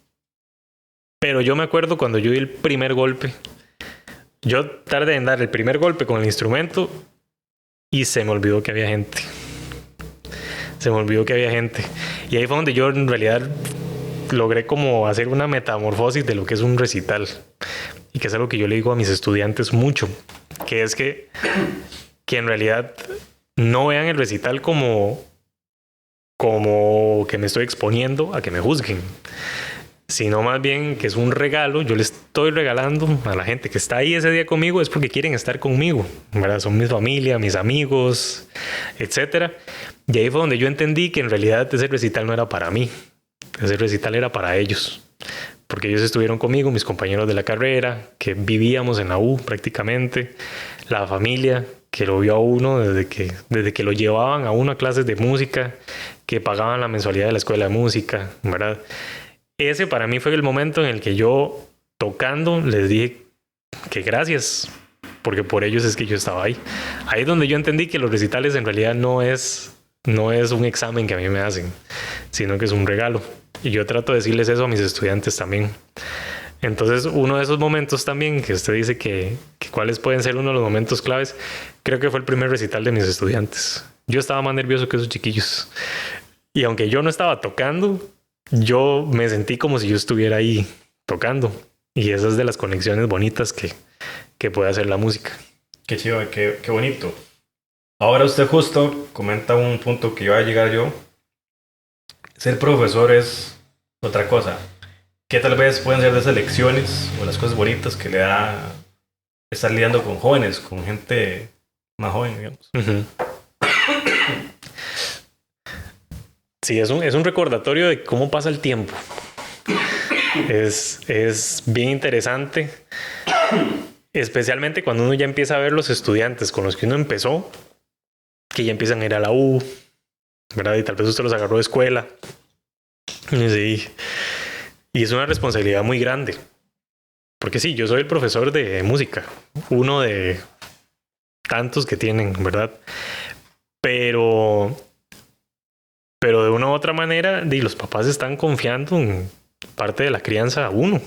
Pero yo me acuerdo cuando yo di el primer golpe. Yo tardé en dar el primer golpe con el instrumento y se me olvidó que había gente. Se me olvidó que había gente. Y ahí fue donde yo en realidad logré como hacer una metamorfosis de lo que es un recital. Y que es algo que yo le digo a mis estudiantes mucho. Que es que en realidad no vean el recital como que me estoy exponiendo a que me juzguen, sino más bien que es un regalo. Yo le estoy regalando a la gente que está ahí ese día conmigo, es porque quieren estar conmigo, ¿verdad? Son mi familia, mis amigos, etcétera. Y ahí fue donde yo entendí que en realidad ese recital no era para mí, ese recital era para ellos, porque ellos estuvieron conmigo, mis compañeros de la carrera, que vivíamos en la U prácticamente, la familia que lo vio a uno desde que lo llevaban a uno a clases de música, que pagaban la mensualidad de la escuela de música, ¿verdad? Ese para mí fue el momento en el que yo, tocando, les dije que gracias, porque por ellos es que yo estaba ahí. Ahí es donde yo entendí que los recitales en realidad no es un examen que a mí me hacen, sino que es un regalo. Y yo trato de decirles eso a mis estudiantes también. Entonces, uno de esos momentos también que usted dice que cuáles pueden ser uno de los momentos claves, creo que fue el primer recital de mis estudiantes. Yo estaba más nervioso que esos chiquillos. Y aunque yo no estaba tocando, yo me sentí como si yo estuviera ahí tocando. Y esas de las conexiones bonitas que puede hacer la música. Qué chido, qué bonito. Ahora usted justo comenta un punto que iba a llegar yo. Ser profesor es otra cosa. Que tal vez pueden ser de esas lecciones o las cosas bonitas que le da estar lidiando con jóvenes, con gente más joven, digamos. Uh-huh. Sí, es un recordatorio de cómo pasa el tiempo. Es bien interesante, especialmente cuando uno ya empieza a ver los estudiantes con los que uno empezó, que ya empiezan a ir a la U, ¿verdad? Y tal vez usted los agarró de escuela. Sí. Y es una responsabilidad muy grande. Porque sí, yo soy el profesor de música, uno de tantos que tienen, ¿verdad? Pero de una u otra manera, los papás están confiando en parte de la crianza a uno.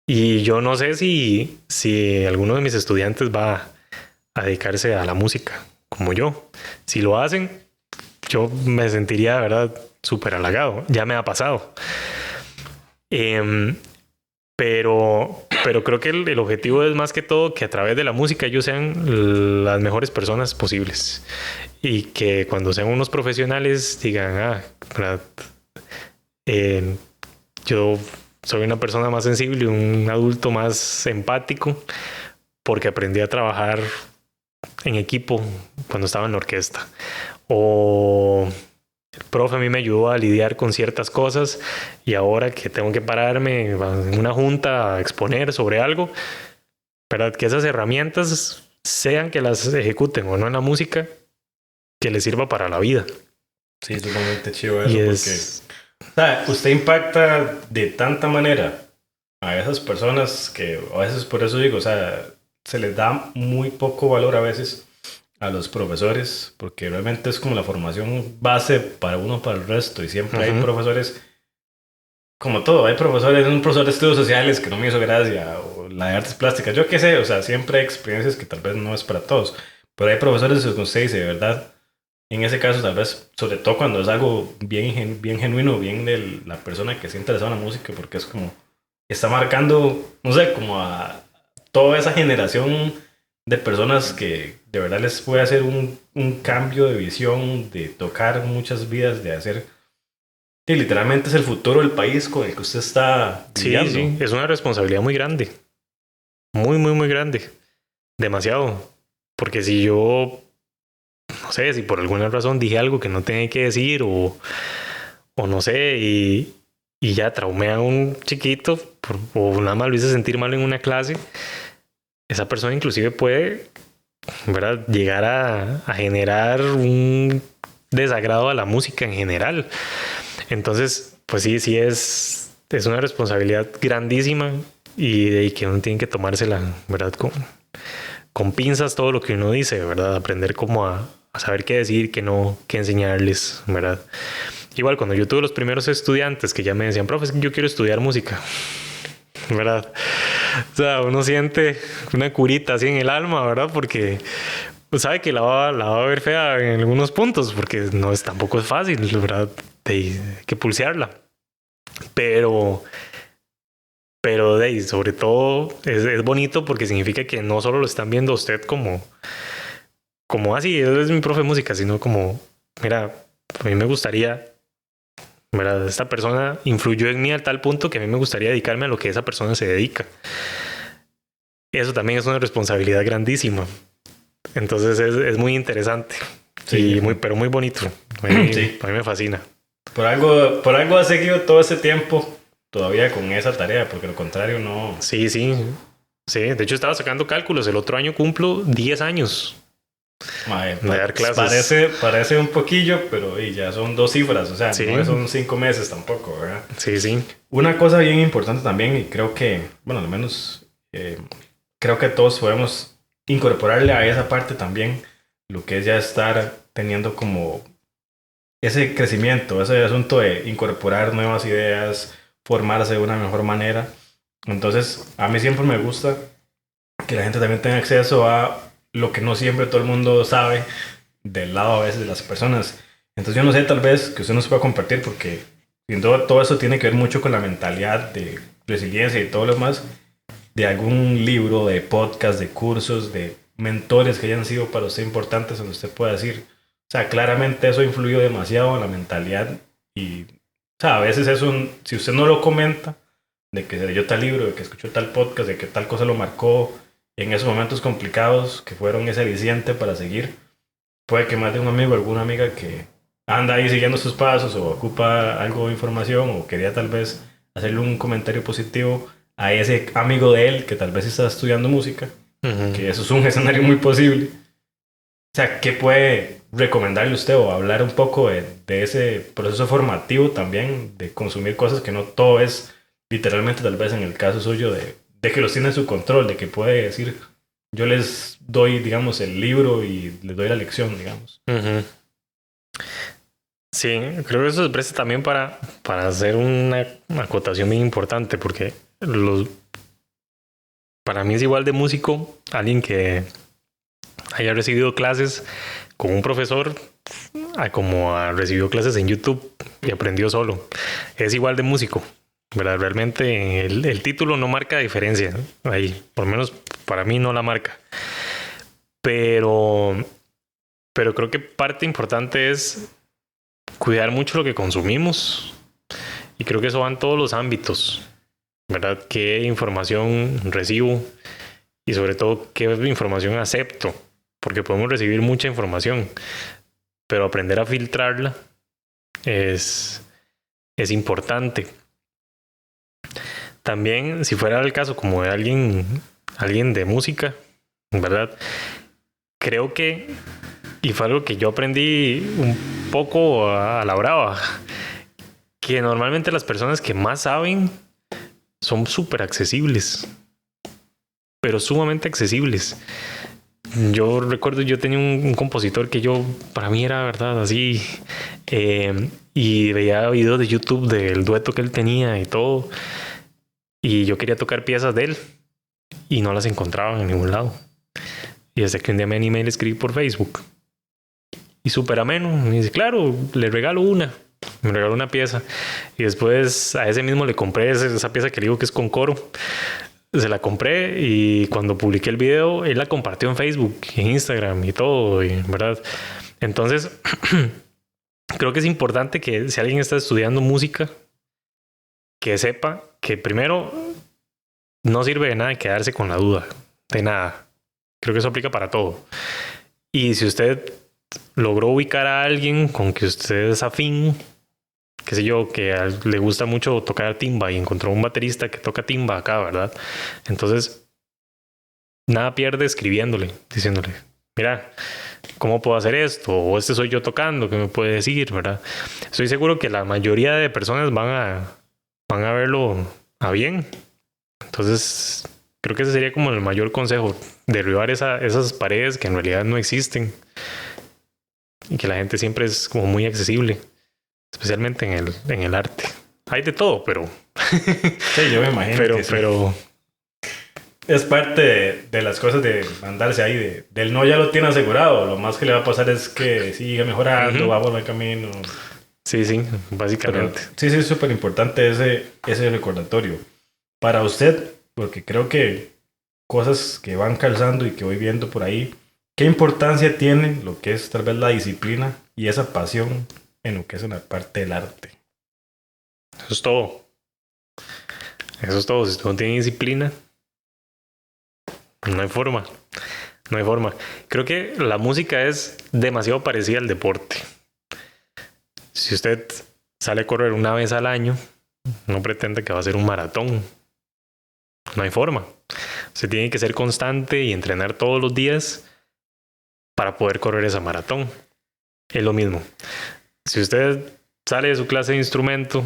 Y yo no sé si alguno de mis estudiantes va a dedicarse a la música como yo. Si lo hacen, yo me sentiría, ¿verdad?, súper halagado. Ya me ha pasado. Pero creo que el objetivo es más que todo que a través de la música ellos sean las mejores personas posibles y que cuando sean unos profesionales digan, ¿verdad? Yo soy una persona más sensible, un adulto más empático porque aprendí a trabajar en equipo cuando estaba en la orquesta, o el profe a mí me ayudó a lidiar con ciertas cosas y ahora que tengo que pararme en una junta a exponer sobre algo, ¿verdad?, que esas herramientas sean que las ejecuten o no en la música, que les sirva para la vida. Sí, es totalmente chido eso, porque o sea, usted impacta de tanta manera a esas personas que a veces, por eso digo, o sea, se les da muy poco valor a veces a los profesores, porque realmente es como la formación base para uno, para el resto, y siempre hay profesores como todo, hay profesores, un profesor de estudios sociales que no me hizo gracia, o la de artes plásticas, yo qué sé, o sea, siempre hay experiencias que tal vez no es para todos, pero hay profesores que usted dice, de verdad, en ese caso tal vez, sobre todo cuando es algo bien, bien genuino, bien de la persona que se interesada en la música, porque es como, está marcando, no sé, como a toda esa generación de personas que de verdad les puede hacer un cambio de visión, de tocar muchas vidas, de hacer que literalmente es el futuro del país con el que usted está Sí, lidiando. sí, es una responsabilidad muy grande, muy, muy, muy grande, demasiado. Porque si yo, no sé, si por alguna razón dije algo que no tenía que decir o no sé, y ya traumé a un chiquito o nada más lo hice sentir mal en una clase, esa persona inclusive puede, ¿verdad?, llegar a generar un desagrado a la música en general. Entonces, pues sí, sí es una responsabilidad grandísima y que uno tiene que tomársela, ¿verdad? Con pinzas todo lo que uno dice, ¿verdad? Aprender cómo a saber qué decir, qué no, qué enseñarles, ¿verdad? Igual cuando yo tuve los primeros estudiantes que ya me decían, profe, es que yo quiero estudiar música, ¿verdad? O sea, uno siente una curita así en el alma, ¿verdad? Porque pues, sabe que la va a ver fea en algunos puntos, porque no es tampoco es fácil, ¿verdad? Hay que pulsearla. Pero, pero de ahí, sobre todo es bonito porque significa que no solo lo están viendo a usted como así, él es mi profe de música, sino como, mira, a mí me gustaría, ¿verdad? Esta persona influyó en mí a tal punto que a mí me gustaría dedicarme a lo que esa persona se dedica. Eso también es una responsabilidad grandísima. Entonces es muy interesante Sí, y muy, pero muy bonito. sí. A mí me fascina. Por algo ha seguido todo ese tiempo todavía con esa tarea, porque lo contrario no. Sí, sí. Sí, de hecho estaba sacando cálculos. El otro año cumplo 10 años Mae, de dar clases. parece un poquillo, pero y ya son dos cifras, o sea, Sí, no son 5 meses tampoco, ¿verdad? sí, sí. Una cosa bien importante también, y creo que, bueno, al menos creo que todos podemos incorporarle a esa parte también lo que es ya estar teniendo como ese crecimiento, ese asunto de incorporar nuevas ideas, formarse de una mejor manera. Entonces, a mí siempre me gusta que la gente también tenga acceso a lo que no siempre todo el mundo sabe del lado a veces de las personas. Entonces, yo no sé, tal vez que usted nos pueda compartir, porque sin duda todo eso tiene que ver mucho con la mentalidad de resiliencia y todo lo demás, de algún libro, de podcast, de cursos, de mentores que hayan sido para usted importantes, donde usted pueda decir, o sea, claramente eso influyó demasiado en la mentalidad y, o sea, a veces eso, si usted no lo comenta, de que se leyó tal libro, de que escuchó tal podcast, de que tal cosa lo marcó en esos momentos complicados que fueron ese aliciente para seguir, puede que más de un amigo o alguna amiga que anda ahí siguiendo sus pasos o ocupa algo de información o quería tal vez hacerle un comentario positivo a ese amigo de él que tal vez está estudiando música, Ujú. que eso es un escenario muy posible. O sea, ¿qué puede recomendarle usted o hablar un poco de ese proceso formativo también, de consumir cosas que no todo es literalmente tal vez en el caso suyo de que los tiene en su control, de que puede decir, yo les doy, digamos, el libro y les doy la lección, digamos. Ujú. Sí, creo que eso se presta también para hacer una acotación bien importante, porque para mí es igual de músico alguien que haya recibido clases con un profesor a como recibió clases en YouTube y aprendió solo. Es igual de músico, ¿verdad? Realmente el título no marca diferencia, ¿no? Ahí, por lo menos para mí no la marca. Pero, pero creo que parte importante es cuidar mucho lo que consumimos. Y creo que eso va en todos los ámbitos, ¿verdad? ¿Qué información recibo? Y sobre todo, ¿qué información acepto? Porque podemos recibir mucha información, pero aprender a filtrarla es, es importante. También, si fuera el caso como de alguien de música, ¿verdad? Creo que, y fue algo que yo aprendí un poco a la brava, que normalmente las personas que más saben son súper accesibles, pero sumamente accesibles. Yo recuerdo, yo tenía un compositor que para mí era verdad así, y veía videos de YouTube del dueto que él tenía y todo, y yo quería tocar piezas de él y no las encontraba en ningún lado. Y desde que un día me animé y le escribí por Facebook. Y súper ameno. Me dice, claro, le regalo una. Me regaló una pieza. Y después a ese mismo le compré esa pieza que le digo que es con coro. Se la compré y cuando publiqué el video, él la compartió en Facebook, en Instagram y todo, y, ¿verdad? Entonces, creo que es importante que si alguien está estudiando música, que sepa que primero no sirve de nada quedarse con la duda, de nada. Creo que eso aplica para todo. Y si usted logró ubicar a alguien con que usted es afín, qué sé yo, que le gusta mucho tocar timba y encontró un baterista que toca timba acá, ¿verdad? Entonces, nada pierde escribiéndole, diciéndole, mira, ¿cómo puedo hacer esto? O este soy yo tocando, ¿qué me puede decir, verdad? Estoy seguro que la mayoría de personas van a verlo a bien. Entonces, creo que ese sería como el mayor consejo, derribar esas paredes que en realidad no existen y que la gente siempre es como muy accesible, especialmente en el arte. Hay de todo, pero... Sí, yo me imagino que sí. Pero es parte de las cosas de mandarse ahí, del no ya lo tiene asegurado. Lo más que le va a pasar es que siga mejorando, va por buen camino. Sí, básicamente. Pero, sí, es súper importante ese recordatorio. Para usted, porque creo que cosas que van calzando y que voy viendo por ahí, ¿qué importancia tiene lo que es tal vez la disciplina y esa pasión en lo que es una parte del arte? Eso es todo. Eso es todo. Si usted no tiene disciplina, no hay forma. No hay forma. Creo que la música es demasiado parecida al deporte. Si usted sale a correr una vez al año, no pretende que va a ser un maratón. No hay forma. Se tiene que ser constante y entrenar todos los días para poder correr esa maratón. Es lo mismo. Si usted sale de su clase de instrumento,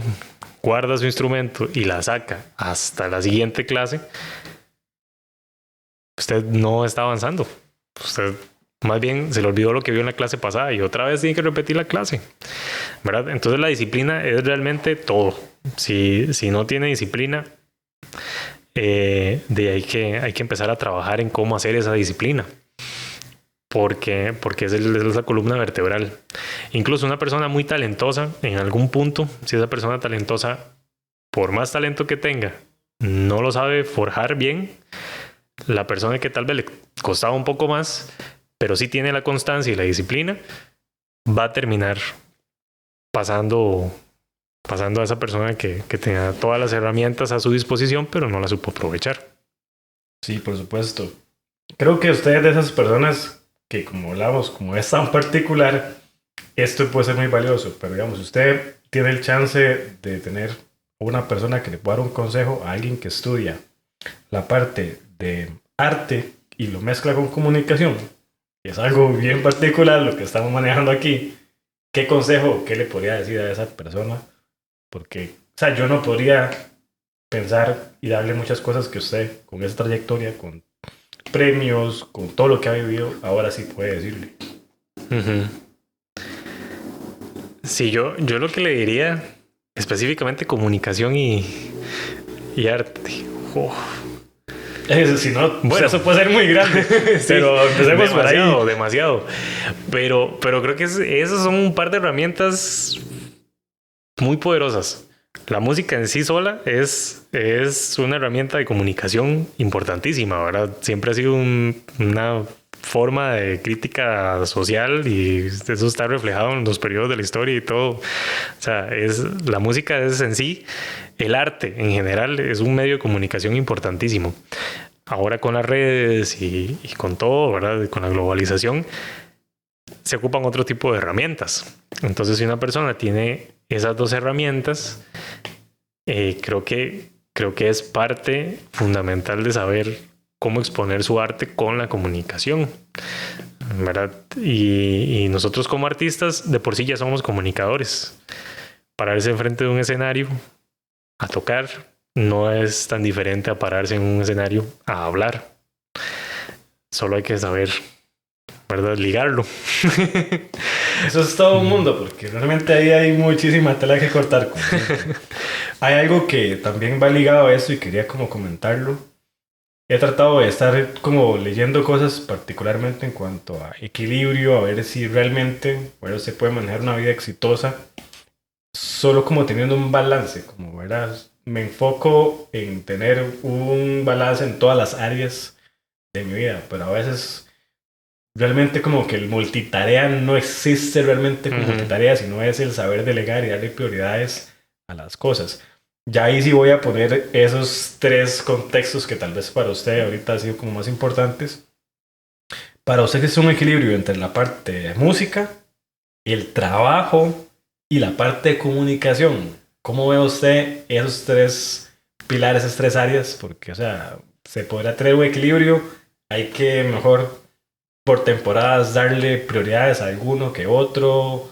guarda su instrumento y la saca hasta la siguiente clase, usted no está avanzando. Usted más bien se le olvidó lo que vio en la clase pasada y otra vez tiene que repetir la clase, ¿verdad? Entonces la disciplina es realmente todo. Si no tiene disciplina, hay que empezar a trabajar en cómo hacer esa disciplina. Porque es la columna vertebral. Incluso una persona muy talentosa, en algún punto, si esa persona talentosa, por más talento que tenga, no lo sabe forjar bien, la persona que tal vez le costaba un poco más, pero sí tiene la constancia y la disciplina, va a terminar pasando a esa persona que tenía todas las herramientas a su disposición, pero no las supo aprovechar. Sí, por supuesto. Creo que usted es de esas personas que, como hablamos, como es tan particular, esto puede ser muy valioso, pero digamos, usted tiene el chance de tener una persona que le pueda dar un consejo a alguien que estudia la parte de arte y lo mezcla con comunicación. Es algo bien particular lo que estamos manejando aquí. ¿Qué consejo, qué le podría decir a esa persona? Porque, o sea, yo no podría pensar y darle muchas cosas que usted, con esa trayectoria, con premios, con todo lo que ha vivido, ahora sí puede decirle. Sí, yo lo que le diría, específicamente comunicación y arte. Si no, bueno, eso puede ser muy grande. Sí, pero empecemos por ahí. Demasiado. Pero creo que esas son un par de herramientas muy poderosas. La música en sí sola es una herramienta de comunicación importantísima, ¿verdad? Siempre ha sido una forma de crítica social y eso está reflejado en los periodos de la historia y todo. O sea, la música es en sí, el arte en general es un medio de comunicación importantísimo. Ahora con las redes y con todo, ¿verdad? Con la globalización, se ocupan otro tipo de herramientas. Entonces, si una persona tiene esas dos herramientas, creo que es parte fundamental de saber cómo exponer su arte con la comunicación, ¿verdad? Y nosotros como artistas de por sí ya somos comunicadores. Pararse enfrente de un escenario a tocar no es tan diferente a pararse en un escenario a hablar. Solo hay que saber, ¿verdad? Ligarlo. Eso es todo un mundo, porque realmente ahí hay muchísima tela que cortar. Como siempre. Hay algo que también va ligado a eso y quería como comentarlo. He tratado de estar como leyendo cosas particularmente en cuanto a equilibrio, a ver si realmente, bueno, se puede manejar una vida exitosa solo como teniendo un balance, como verás, me enfoco en tener un balance en todas las áreas de mi vida, pero a veces realmente como que el multitarea no existe realmente como multitarea, sino es el saber delegar y darle prioridades a las cosas. Ya ahí sí voy a poner esos tres contextos que tal vez para usted ahorita han sido como más importantes. Para usted es un equilibrio entre la parte de música, el trabajo y la parte de comunicación. ¿Cómo ve usted esos tres pilares, esas tres áreas? Porque, o sea, se podrá tener un equilibrio, hay que mejor por temporadas darle prioridades a alguno que otro.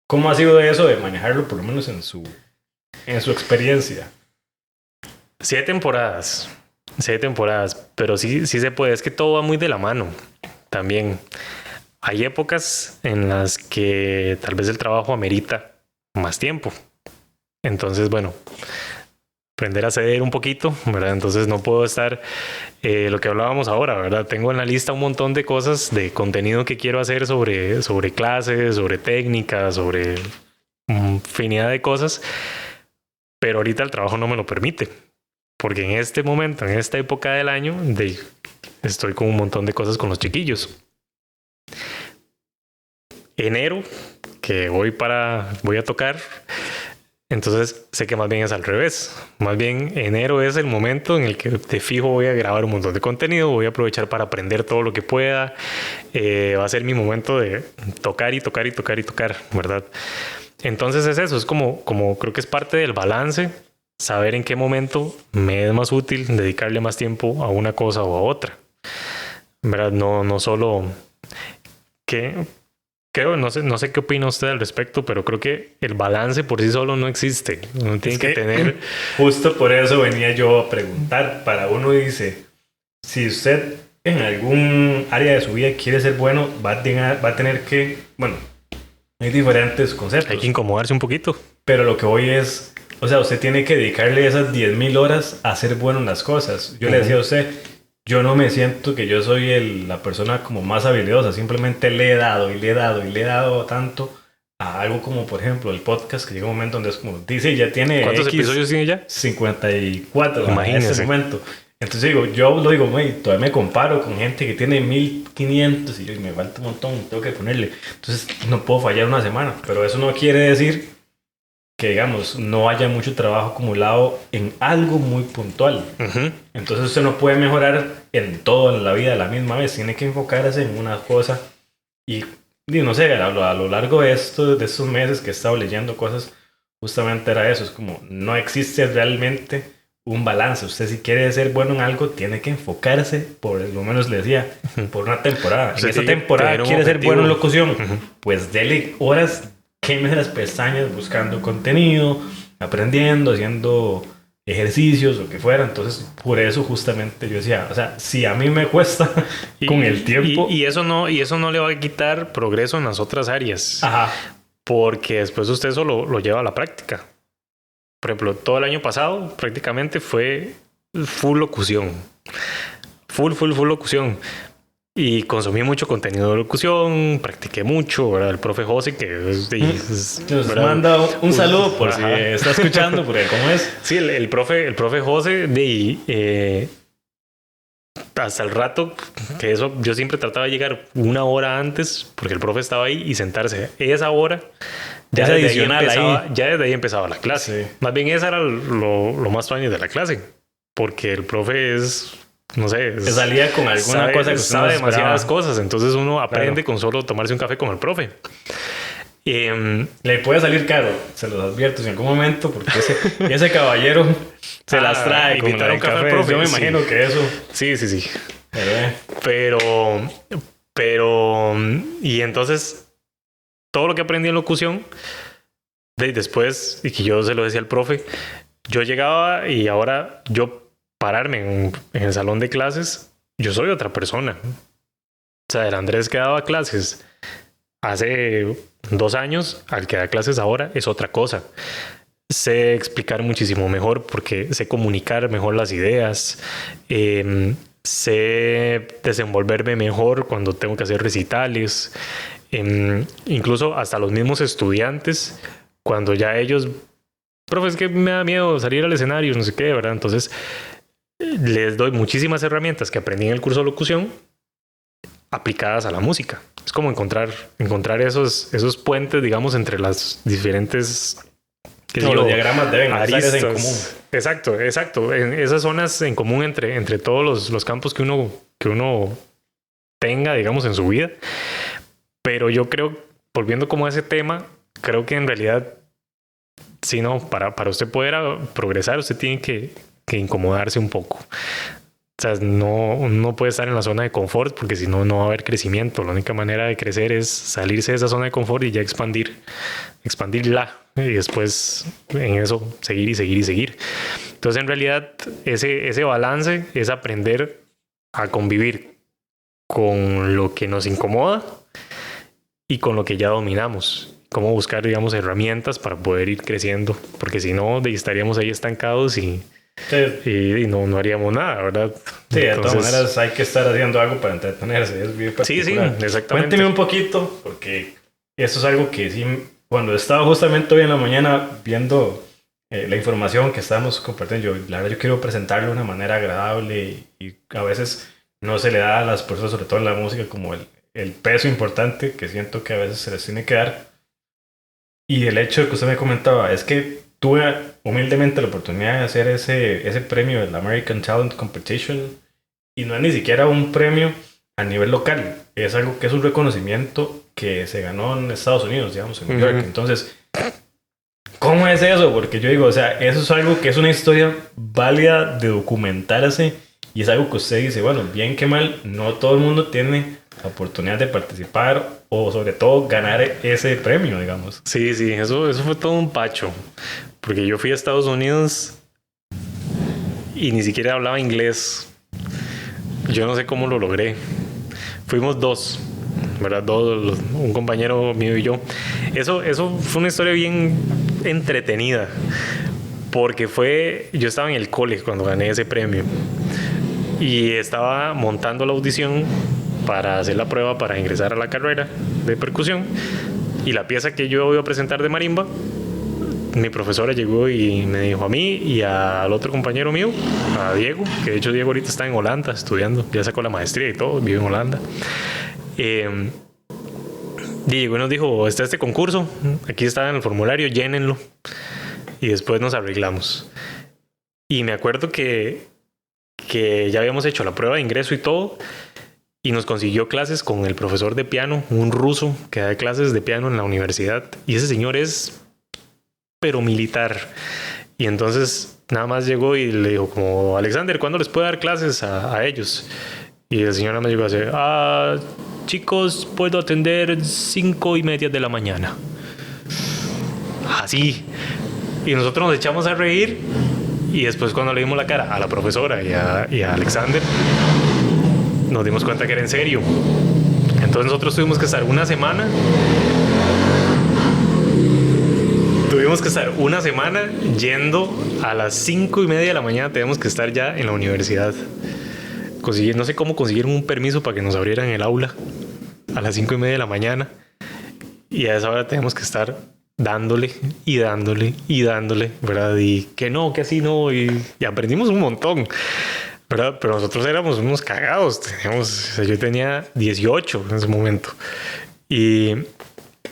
¿Cómo ha sido eso de manejarlo, por lo menos en su experiencia? 7 temporadas. 6 temporadas. Pero sí, sí se puede. Es que todo va muy de la mano. También hay épocas en las que tal vez el trabajo amerita más tiempo. Entonces, bueno, aprender a ceder un poquito, ¿verdad? Entonces no puedo estar lo que hablábamos ahora, ¿verdad? Tengo en la lista un montón de cosas, de contenido que quiero hacer sobre clases, sobre técnicas, sobre infinidad de cosas, pero ahorita el trabajo no me lo permite, porque en este momento, en esta época del año, estoy con un montón de cosas con los chiquillos. Enero, que voy a tocar, entonces sé que más bien es al revés. Más bien enero es el momento en el que de fijo voy a grabar un montón de contenido, voy a aprovechar para aprender todo lo que pueda. Va a ser mi momento de tocar y tocar y tocar y tocar, ¿verdad? Entonces es eso, es como creo que es parte del balance, saber en qué momento me es más útil dedicarle más tiempo a una cosa o a otra, ¿verdad? No solo que... Creo, no sé qué opina usted al respecto, pero creo que el balance por sí solo no existe. Uno tiene que tener... Justo por eso venía yo a preguntar. Para uno dice, si usted en algún área de su vida quiere ser bueno, va a tener que... Bueno, hay diferentes conceptos. Hay que incomodarse un poquito. Pero lo que voy es... O sea, usted tiene que dedicarle esas 10.000 horas a hacer bueno en las cosas. Yo le decía a usted... Yo no me siento que yo soy la persona como más habilidosa, simplemente le he dado y le he dado y le he dado tanto a algo como, por ejemplo, el podcast, que llega un momento donde es como, dice, ya tiene... ¿Cuántos episodios tiene ya? 54 Imagínese. en este momento. Entonces digo, yo lo digo, todavía me comparo con gente que tiene 1.500 y yo me falta un montón, tengo que ponerle. Entonces no puedo fallar una semana, pero eso no quiere decir que, digamos, no haya mucho trabajo acumulado en algo muy puntual. Entonces usted no puede mejorar en todo en la vida a la misma vez. Tiene que enfocarse en una cosa. Y no sé, a lo largo de estos meses que he estado leyendo cosas, justamente era eso. Es como, no existe realmente un balance. Usted si quiere ser bueno en algo, tiene que enfocarse, por lo menos le decía, por una temporada. En esa temporada quiere ser bueno en locución. Pues dele horas, queme las pestañas buscando contenido, aprendiendo, haciendo ejercicios, lo que fuera. Entonces, por eso justamente yo decía, o sea, si a mí me cuesta con el tiempo... Y eso no le va a quitar progreso en las otras áreas. Ajá. Porque después usted eso lo lleva a la práctica. Por ejemplo, todo el año pasado prácticamente fue full locución. Full locución. Y consumí mucho contenido de locución, practiqué mucho, ¿verdad? El profe José, que nos manda un saludo por si está escuchando, porque ¿cómo es? Sí, el profe José, hasta el rato, que eso yo siempre trataba de llegar una hora antes, porque el profe estaba ahí y sentarse. Esa hora, ya desde ahí empezaba la clase. Sí. Más bien esa era lo más funny de la clase, porque el profe es... No sé. Que salía con alguna cosa que sabe demasiadas cosas. Entonces uno aprende con solo tomarse un café con el profe. Le puede salir caro, se los advierto, en algún momento, porque ese caballero se las trae. Invitar a un café al profe. Yo me imagino que eso. Sí. Pero. Y entonces, todo lo que aprendí en locución, después, y que yo se lo decía al profe, yo llegaba y ahora yo pararme en el salón de clases, yo soy otra persona. sea, el Andrés que daba clases hace 2 años al que da clases ahora es otra cosa. Sé explicar muchísimo mejor porque sé comunicar mejor las ideas, sé desenvolverme mejor cuando tengo que hacer recitales, incluso hasta los mismos estudiantes, cuando ya ellos, profe, es que me da miedo salir al escenario, no sé qué, ¿verdad? Entonces les doy muchísimas herramientas que aprendí en el curso de locución aplicadas a la música. Es como encontrar esos puentes, digamos, entre las diferentes... Los diagramas deben estar en común. Exacto. En esas zonas en común entre todos los campos que uno tenga, digamos, en su vida. Pero yo creo, volviendo como a ese tema, creo que en realidad, si no, para usted poder progresar, usted tiene que incomodarse un poco. O sea, no puede estar en la zona de confort porque si no, no va a haber crecimiento. La única manera de crecer es salirse de esa zona de confort y ya expandirla y después en eso seguir y seguir y seguir. Entonces, en realidad, ese balance es aprender a convivir con lo que nos incomoda y con lo que ya dominamos. Cómo buscar, digamos, herramientas para poder ir creciendo, porque si no, estaríamos ahí estancados y no haríamos nada, ¿verdad? Sí, de todas maneras hay que estar haciendo algo para entretenerse. Es bien particular. Sí, exactamente. Cuénteme un poquito, porque eso es algo que sí, cuando estaba justamente hoy en la mañana viendo la información que estábamos compartiendo, la verdad yo quiero presentarlo de una manera agradable y a veces no se le da a las personas, sobre todo en la música, como el peso importante que siento que a veces se les tiene que dar. Y el hecho de que usted me comentaba es que tuve humildemente la oportunidad de hacer ese premio del American Talent Competition y no es ni siquiera un premio a nivel local, es algo que es un reconocimiento que se ganó en Estados Unidos, digamos, en New York. Entonces, ¿cómo es eso? Porque yo digo, o sea, eso es algo que es una historia válida de documentarse y es algo que usted dice, bueno, bien que mal, no todo el mundo tiene la oportunidad de participar o sobre todo ganar ese premio, digamos. Sí, eso fue todo un pacho, porque yo fui a Estados Unidos y ni siquiera hablaba inglés. Yo no sé cómo lo logré. Fuimos dos, ¿verdad? Un compañero mío y yo. Eso fue una historia bien entretenida, porque yo estaba en el cole cuando gané ese premio y estaba montando la audición para hacer la prueba para ingresar a la carrera de percusión, y la pieza que yo iba a presentar de marimba, mi profesora llegó y me dijo a mí y al otro compañero mío, a Diego, que de hecho Diego ahorita está en Holanda estudiando, ya sacó la maestría y todo, vive en Holanda. Diego nos dijo, está este concurso, aquí está en el formulario, llénenlo y después nos arreglamos. Y me acuerdo que ya habíamos hecho la prueba de ingreso y todo, y nos consiguió clases con el profesor de piano, un ruso que da clases de piano en la universidad, y ese señor es pero militar. Y entonces nada más llegó y le dijo como, Alexander, ¿cuándo les puedo dar clases a ellos? Y el señor nada más llegó a decir, chicos, puedo atender 5:30 de la mañana. Así. Y nosotros nos echamos a reír, y después cuando le dimos la cara a la profesora y a Alexander, nos dimos cuenta que era en serio. Entonces nosotros tuvimos que estar una semana yendo a las 5:30 de la mañana. Tenemos que estar ya en la universidad. No sé cómo consiguieron un permiso para que nos abrieran el aula a las 5:30 de la mañana, y a esa hora tenemos que estar dándole, ¿verdad? Y que no, que así no, y aprendimos un montón, ¿verdad? Pero nosotros éramos unos cagados. Yo tenía 18 en ese momento y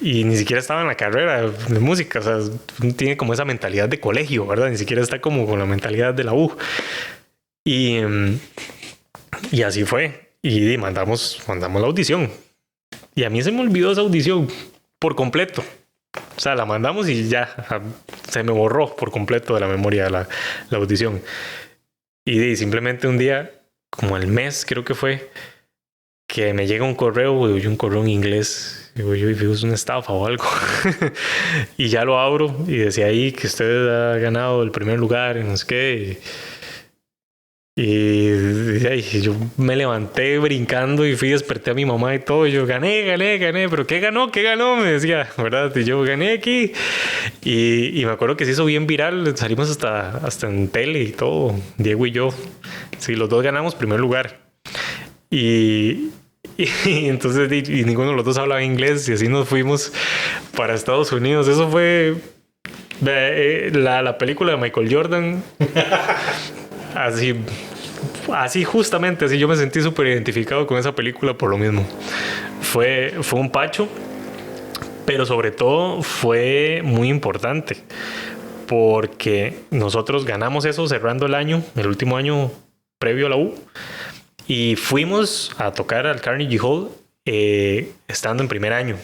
ni siquiera estaba en la carrera de música. O sea, tiene como esa mentalidad de colegio, ¿verdad? Ni siquiera está como con la mentalidad de la U. Y así fue. Y mandamos la audición. Y a mí se me olvidó esa audición por completo. O sea, la mandamos y ya se me borró por completo de la memoria la audición. Y simplemente un día, como al mes creo que fue, que me llega un correo en inglés. Digo, yo es una estafa o algo. Y ya lo abro y decía ahí que usted ha ganado el primer lugar y no sé qué. Y yo me levanté brincando y desperté a mi mamá y todo. Y yo gané. ¿Pero qué ganó? ¿Qué ganó? Me decía, ¿verdad? Y yo gané aquí. Y me acuerdo que se hizo bien viral. Salimos hasta en tele y todo. Diego y yo. Sí, los dos ganamos primer lugar. Y entonces y ninguno de los dos hablaba inglés. Y así nos fuimos para Estados Unidos. Eso fue la película de Michael Jordan. Así justamente, así yo me sentí súper identificado con esa película por lo mismo. Fue un pacho, pero sobre todo fue muy importante porque nosotros ganamos eso cerrando el año, el último año previo a la U, y fuimos a tocar al Carnegie Hall estando en primer año.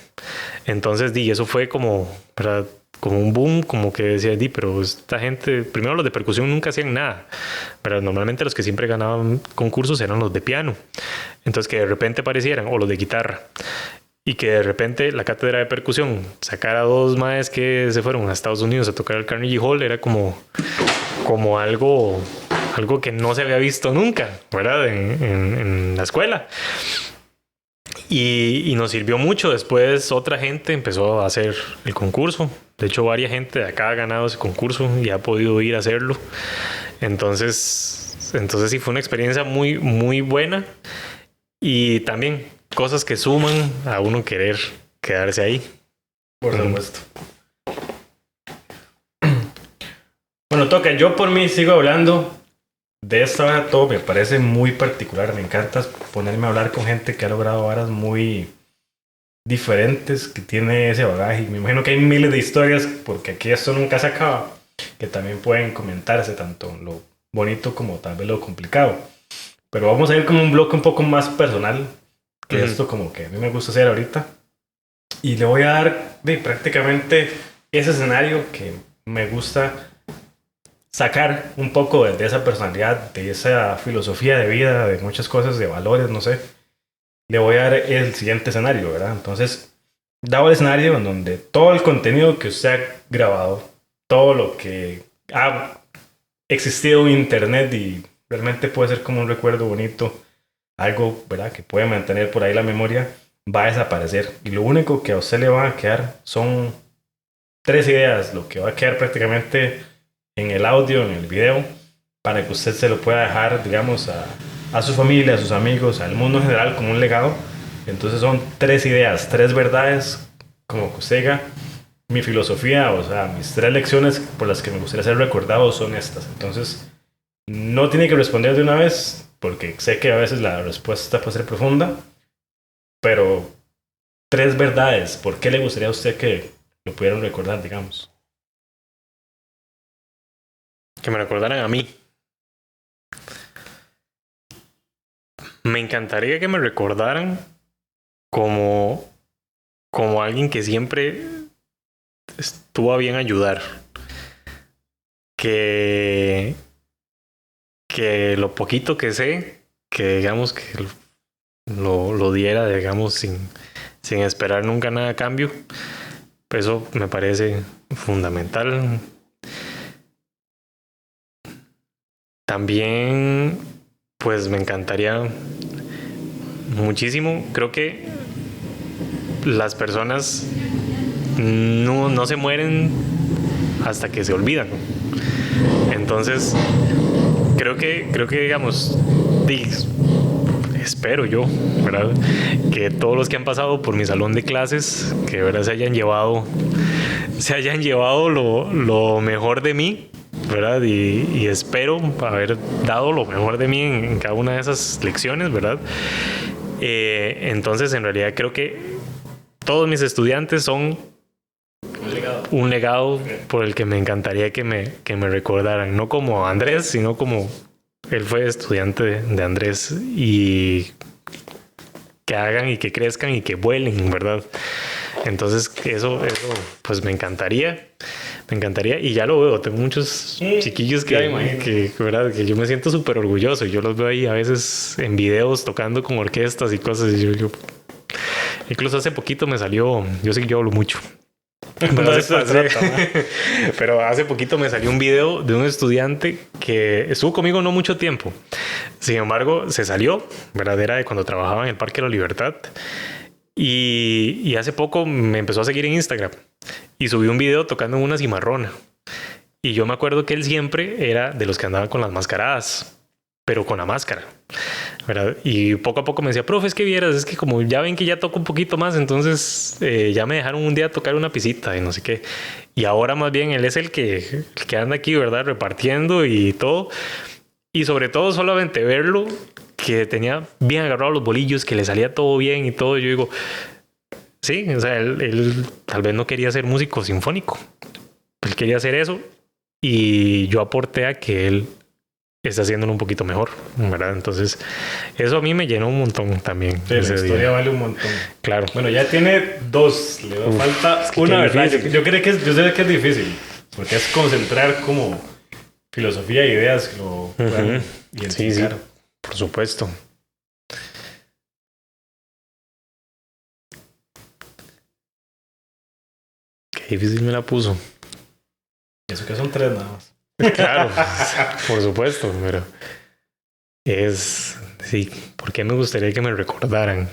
Entonces, eso fue como, ¿verdad?, como un boom, como que decía, pero esta gente, primero los de percusión nunca hacían nada, pero normalmente los que siempre ganaban concursos eran los de piano. Entonces que de repente aparecieran, o los de guitarra, y que de repente la cátedra de percusión sacara dos maes que se fueron a Estados Unidos a tocar al Carnegie Hall, era como algo que no se había visto nunca, ¿verdad?, en la escuela. Y nos sirvió mucho. Después otra gente empezó a hacer el concurso. De hecho, varias gente de acá ha ganado ese concurso y ha podido ir a hacerlo. Entonces sí fue una experiencia muy, muy buena. Y también cosas que suman a uno querer quedarse ahí. Por supuesto. Bueno, toca. Yo por mí sigo hablando. De esta vara todo me parece muy particular. Me encanta ponerme a hablar con gente que ha logrado varas muy diferentes, que tiene ese bagaje. Me imagino que hay miles de historias, porque aquí esto nunca se acaba, que también pueden comentarse, tanto lo bonito como tal vez lo complicado. Pero vamos a ir como un bloque un poco más personal, que esto como que a mí me gusta hacer ahorita. Y le voy a dar prácticamente ese escenario que me gusta sacar un poco de esa personalidad, de esa filosofía de vida, de muchas cosas, de valores, no sé. Le voy a dar el siguiente escenario, ¿verdad? Entonces, dado el escenario en donde todo el contenido que usted ha grabado, todo lo que ha existido en internet y realmente puede ser como un recuerdo bonito, algo, ¿verdad?, que puede mantener por ahí la memoria, va a desaparecer. Y lo único que a usted le va a quedar son 3 ideas, lo que va a quedar prácticamente en el audio, en el video, para que usted se lo pueda dejar, digamos, a su familia, a sus amigos, al mundo en general como un legado. Entonces son 3 ideas, 3 verdades, como que usted diga, mi filosofía, o sea, mis 3 lecciones por las que me gustaría ser recordado son estas. Entonces, no tiene que responder de una vez, porque sé que a veces la respuesta puede ser profunda, pero 3 verdades, ¿por qué le gustaría a usted que lo pudieran recordar, digamos? Que me recordaran a mí. Me encantaría que me recordaran como alguien que siempre estuvo a bien ayudar. Que lo poquito que sé, que digamos que lo diera, digamos, sin esperar nunca nada a cambio. Eso me parece fundamental. También, pues me encantaría muchísimo. Creo que las personas no se mueren hasta que se olvidan. Entonces, creo que digamos, espero yo, ¿verdad?, que todos los que han pasado por mi salón de clases, que de verdad se hayan llevado lo mejor de mí, ¿verdad? Y espero haber dado lo mejor de mí en cada una de esas lecciones, ¿verdad? Entonces, en realidad creo que todos mis estudiantes son un legado por el que me encantaría que me recordaran, no como Andrés, sino como él fue estudiante de Andrés, y que hagan y que crezcan y que vuelen, ¿verdad? Entonces eso pues me encantaría, y ya lo veo, tengo muchos chiquillos ¿verdad?, que yo me siento súper orgulloso. Yo los veo ahí a veces en videos tocando con orquestas y cosas, y yo incluso hace poquito me salió, yo sé que yo hablo mucho, Pero de eso se trata, ¿no? pero hace poquito me salió un video de un estudiante que estuvo conmigo no mucho tiempo. Sin embargo, se salió, ¿verdad? Era de cuando trabajaba en el Parque de la Libertad. Y hace poco me empezó a seguir en Instagram y subió un video tocando en una cimarrona. Y yo me acuerdo que él siempre era de los que andaban con las mascaradas, pero con la máscara, ¿verdad? Y poco a poco me decía, profe, es que vieras, es que como ya ven que ya toco un poquito más, entonces ya me dejaron un día tocar una pisita y no sé qué. Y ahora más bien él es el que anda aquí, ¿verdad? Repartiendo y todo. Y sobre todo solamente verlo, que tenía bien agarrados los bolillos, que le salía todo bien y todo. Yo digo, sí, o sea, él tal vez no quería ser músico sinfónico. Él quería hacer eso y yo aporté a que él está haciéndolo un poquito mejor, ¿verdad? Entonces, eso a mí me llenó un montón también. Sí, ese la historia día. vale un montón. Claro. Bueno, ya tiene 2. Le falta una, ¿verdad? Yo sé que es difícil, porque es concentrar como filosofía e ideas que lo puedan identificar. Sí, por supuesto. Qué difícil me la puso. Eso que son 3 nada más. Claro, por supuesto, pero sí, ¿por qué me gustaría que me recordaran?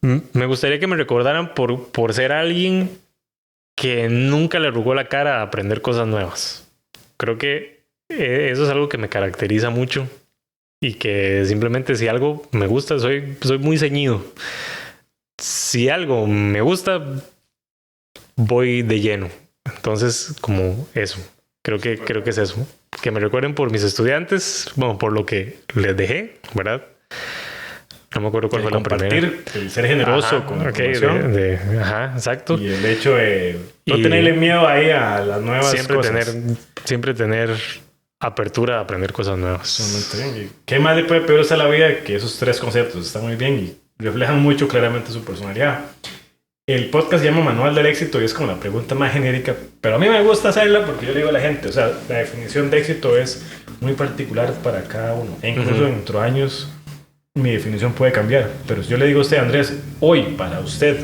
Me gustaría que me recordaran por ser alguien que nunca le arrugó la cara a aprender cosas nuevas. Creo que eso es algo que me caracteriza mucho y que simplemente si algo me gusta, soy muy ceñido. Si algo me gusta, voy de lleno. Entonces, como eso. Creo que es eso. Que me recuerden por mis estudiantes, bueno, por lo que les dejé, ¿verdad? No me acuerdo cuál fue la primera. El ser generoso con la información. Ajá, exacto. Y el hecho de no tenerle miedo ahí a las nuevas cosas. Siempre tener apertura a aprender cosas nuevas. ¿Y qué más le puede pedir a la vida que esos 3 conceptos? Están muy bien y reflejan mucho claramente su personalidad. El podcast se llama Manual del Éxito y es como la pregunta más genérica, pero a mí me gusta hacerla porque yo le digo a la gente, o sea, la definición de éxito es muy particular para cada uno. E incluso dentro de años mi definición puede cambiar, pero si yo le digo a usted, Andrés, hoy para usted,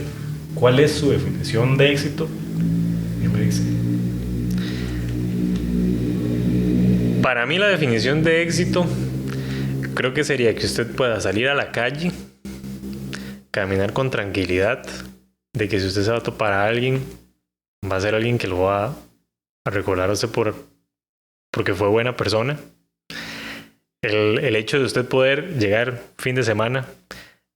¿cuál es su definición de éxito? Y me dice. Para mí la definición de éxito creo que sería que usted pueda salir a la calle, caminar con tranquilidad, de que si usted se va a topar a alguien, va a ser alguien que lo va a recordar a usted porque fue buena persona. El hecho de usted poder llegar fin de semana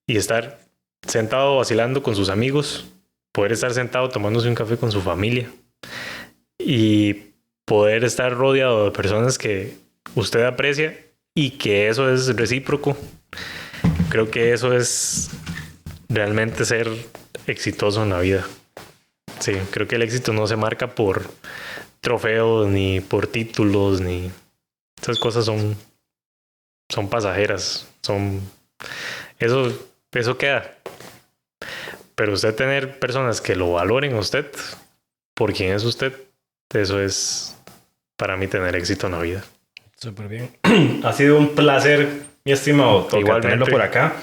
y estar sentado vacilando con sus amigos, poder estar sentado tomándose un café con su familia y poder estar rodeado de personas que usted aprecia y que eso es recíproco. Creo que eso es realmente ser exitoso en la vida. Sí, creo que el éxito no se marca por trofeos, ni por títulos, ni... Esas cosas son pasajeras. Eso queda. Pero usted tener personas que lo valoren a usted, por quien es usted, eso es para mí tener éxito en la vida. Súper bien. Ha sido un placer, mi estimado Toca, tenerlo por acá.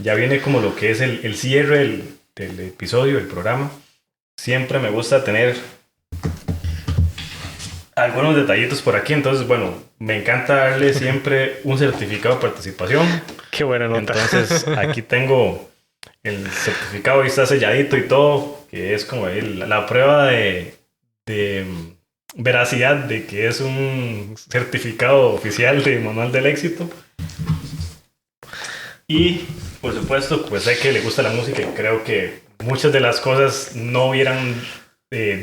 Ya viene como lo que es el cierre del episodio, del programa. Siempre me gusta tener algunos detallitos por aquí. Entonces, bueno, me encanta darle siempre un certificado de participación. Qué buena nota. Entonces, aquí tengo el certificado y está selladito y todo, que es como la prueba de veracidad de que es un certificado oficial de Manual del Éxito. Y por supuesto, pues sé que le gusta la música y creo que muchas de las cosas no hubieran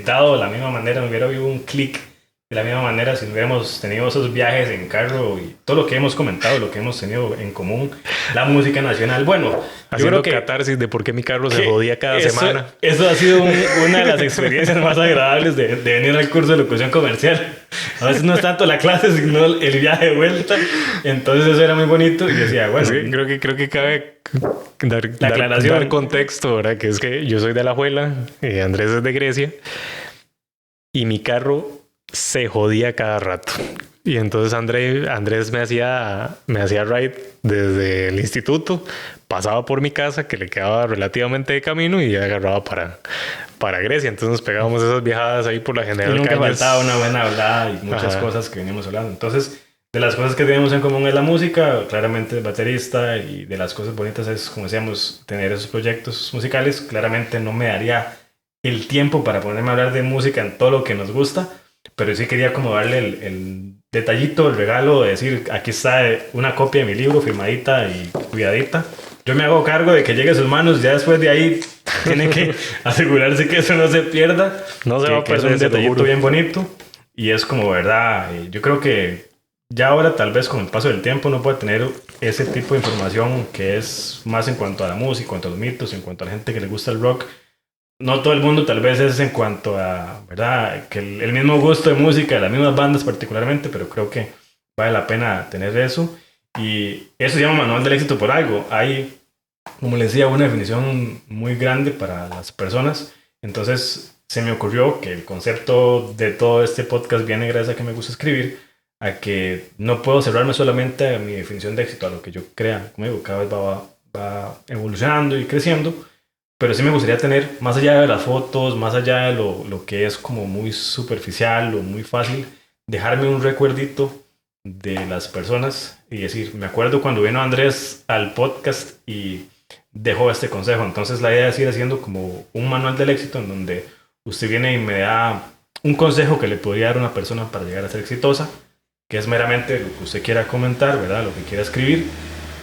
dado de la misma manera, no hubiera habido un clic de la misma manera si no hubiéramos tenido esos viajes en carro y todo lo que hemos comentado, lo que hemos tenido en común, la música nacional. Bueno, haciendo yo creo que catarsis de por qué mi carro se jodía cada semana. Eso ha sido una de las experiencias más agradables de venir al curso de locución comercial. A veces no es tanto la clase, sino el viaje de vuelta. Entonces eso era muy bonito y decía, bueno... Sí, creo que cabe dar contexto, ¿verdad? Que es que yo soy de Alajuela, Andrés es de Grecia, y mi carro se jodía cada rato. Y entonces Andrés me hacía ride desde el instituto, pasaba por mi casa, que le quedaba relativamente de camino, y ya agarraba para Grecia. Entonces nos pegábamos esas viajadas ahí por la General Y nunca Cañas. faltaba una buena hablada y muchas cosas que veníamos hablando. Entonces, de las cosas que tenemos en común es la música, claramente es baterista, y de las cosas bonitas es, como decíamos, tener esos proyectos musicales. Claramente no me daría el tiempo para ponerme a hablar de música en todo lo que nos gusta, pero sí quería como darle el detallito, el regalo de decir, aquí está una copia de mi libro firmadita y cuidadita. Yo me hago cargo de que llegue a sus manos, ya después de ahí tiene que asegurarse que eso no se pierda. No se va a que es perder, un se lo detallito juro. bien bonito. Y es como, verdad, yo creo que ya ahora tal vez con el paso del tiempo uno puede tener ese tipo de información que es más en cuanto a la música, en cuanto a los mitos, en cuanto a la gente que le gusta el rock. No todo el mundo tal vez es en cuanto a, ¿verdad? Que el mismo gusto de música, de las mismas bandas particularmente, pero creo que vale la pena tener eso. Y eso se llama manual del éxito por algo. Hay, como les decía, una definición muy grande para las personas. Entonces se me ocurrió que el concepto de todo este podcast viene gracias a que me gusta escribir, a que no puedo cerrarme solamente a mi definición de éxito, a lo que yo crea. Como digo, cada vez va evolucionando y creciendo, pero sí me gustaría tener, más allá de las fotos, más allá de lo que es como muy superficial o muy fácil, dejarme un recuerdito de las personas y decir, me acuerdo cuando vino Andrés al podcast y dejó este consejo. Entonces la idea es ir haciendo como un manual del éxito en donde usted viene y me da un consejo que le podría dar a una persona para llegar a ser exitosa, que es meramente lo que usted quiera comentar, ¿verdad? Lo que quiera escribir.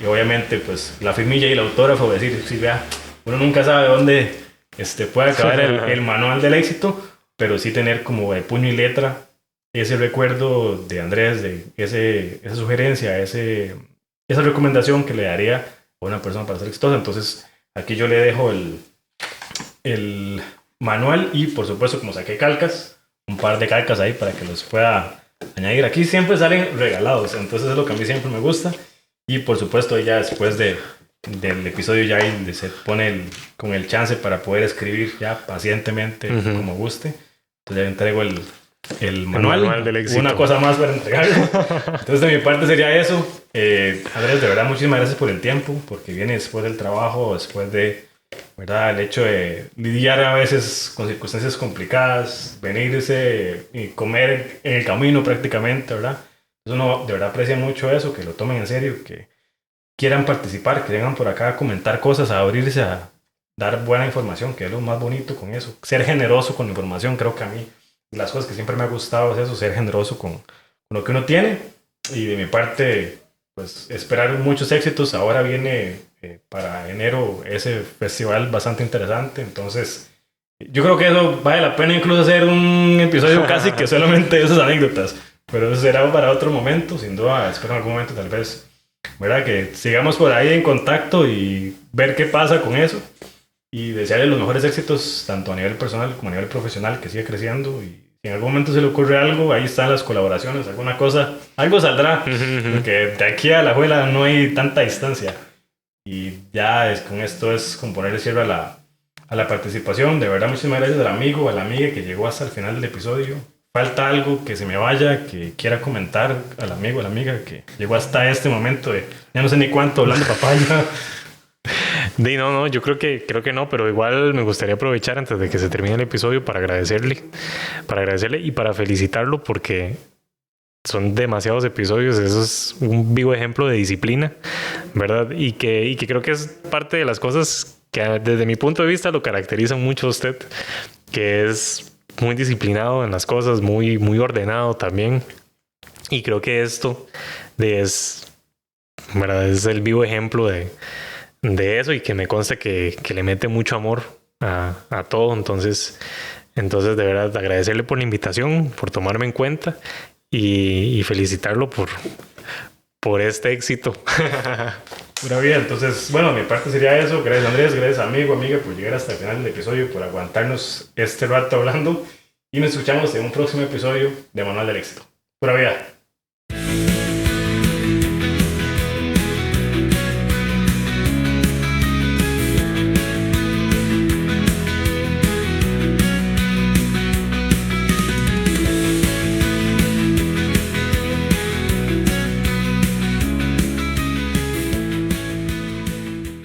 Y obviamente, pues, la firmilla y el autógrafo, decir, sí, vea, uno nunca sabe dónde puede acabar el manual del éxito, pero sí tener como de puño y letra ese recuerdo de Andrés, de esa sugerencia, esa recomendación que le daría a una persona para ser exitosa. Entonces, aquí yo le dejo el manual y, por supuesto, como saqué calcas, un par de calcas ahí para que los pueda añadir. Aquí siempre salen regalados, entonces es lo que a mí siempre me gusta. Y por supuesto, ya después del episodio ya ahí se pone con el chance para poder escribir ya pacientemente como guste. Entonces ya entrego el manual del éxito. Una cosa más para entregarlo. Entonces de mi parte sería eso. Andrés, de verdad, muchísimas gracias por el tiempo, porque viene después del trabajo, después de, ¿verdad?, el hecho de lidiar a veces con circunstancias complicadas, venirse y comer en el camino prácticamente, ¿verdad? Uno de verdad aprecia mucho eso, que lo tomen en serio, que quieran participar, que vengan por acá a comentar cosas, a abrirse, a dar buena información, que es lo más bonito con eso. Ser generoso con la información, creo que a mí las cosas que siempre me ha gustado es eso, ser generoso con lo que uno tiene. Y de mi parte, pues esperar muchos éxitos. Ahora viene para enero ese festival bastante interesante, entonces yo creo que eso vale la pena incluso hacer un episodio casi que solamente de esas anécdotas, pero eso será para otro momento, sin duda. Espero en algún momento tal vez, ¿verdad?, que sigamos por ahí en contacto y ver qué pasa con eso, y desearle los mejores éxitos tanto a nivel personal como a nivel profesional, que siga creciendo. Y si en algún momento se le ocurre algo, ahí están las colaboraciones, alguna cosa, algo saldrá, porque de aquí a la abuela no hay tanta distancia. Y ya con esto es como ponerle cierre a la participación. De verdad, muchísimas gracias al amigo, a la amiga que llegó hasta el final del episodio. Falta algo que se me vaya, que quiera comentar, al amigo, a la amiga que llegó hasta este momento de ya no sé ni cuánto hablando papaya. No, yo creo que no, pero igual me gustaría aprovechar antes de que se termine el episodio para agradecerle y para felicitarlo, porque son demasiados episodios. Eso es un vivo ejemplo de disciplina, ¿verdad? Y que creo que es parte de las cosas que desde mi punto de vista lo caracterizan mucho a usted, que es muy disciplinado en las cosas, muy, muy ordenado también. Y creo que esto ¿verdad?, es el vivo ejemplo de eso, y que me consta que le mete mucho amor a todo. Entonces de verdad agradecerle por la invitación, por tomarme en cuenta, y felicitarlo por este éxito. Pura vida. Entonces, bueno, mi parte sería eso. Gracias, Andrés, gracias, amigo, amiga, por llegar hasta el final del episodio, por aguantarnos este rato hablando, y nos escuchamos en un próximo episodio de Manual del Éxito. Pura vida.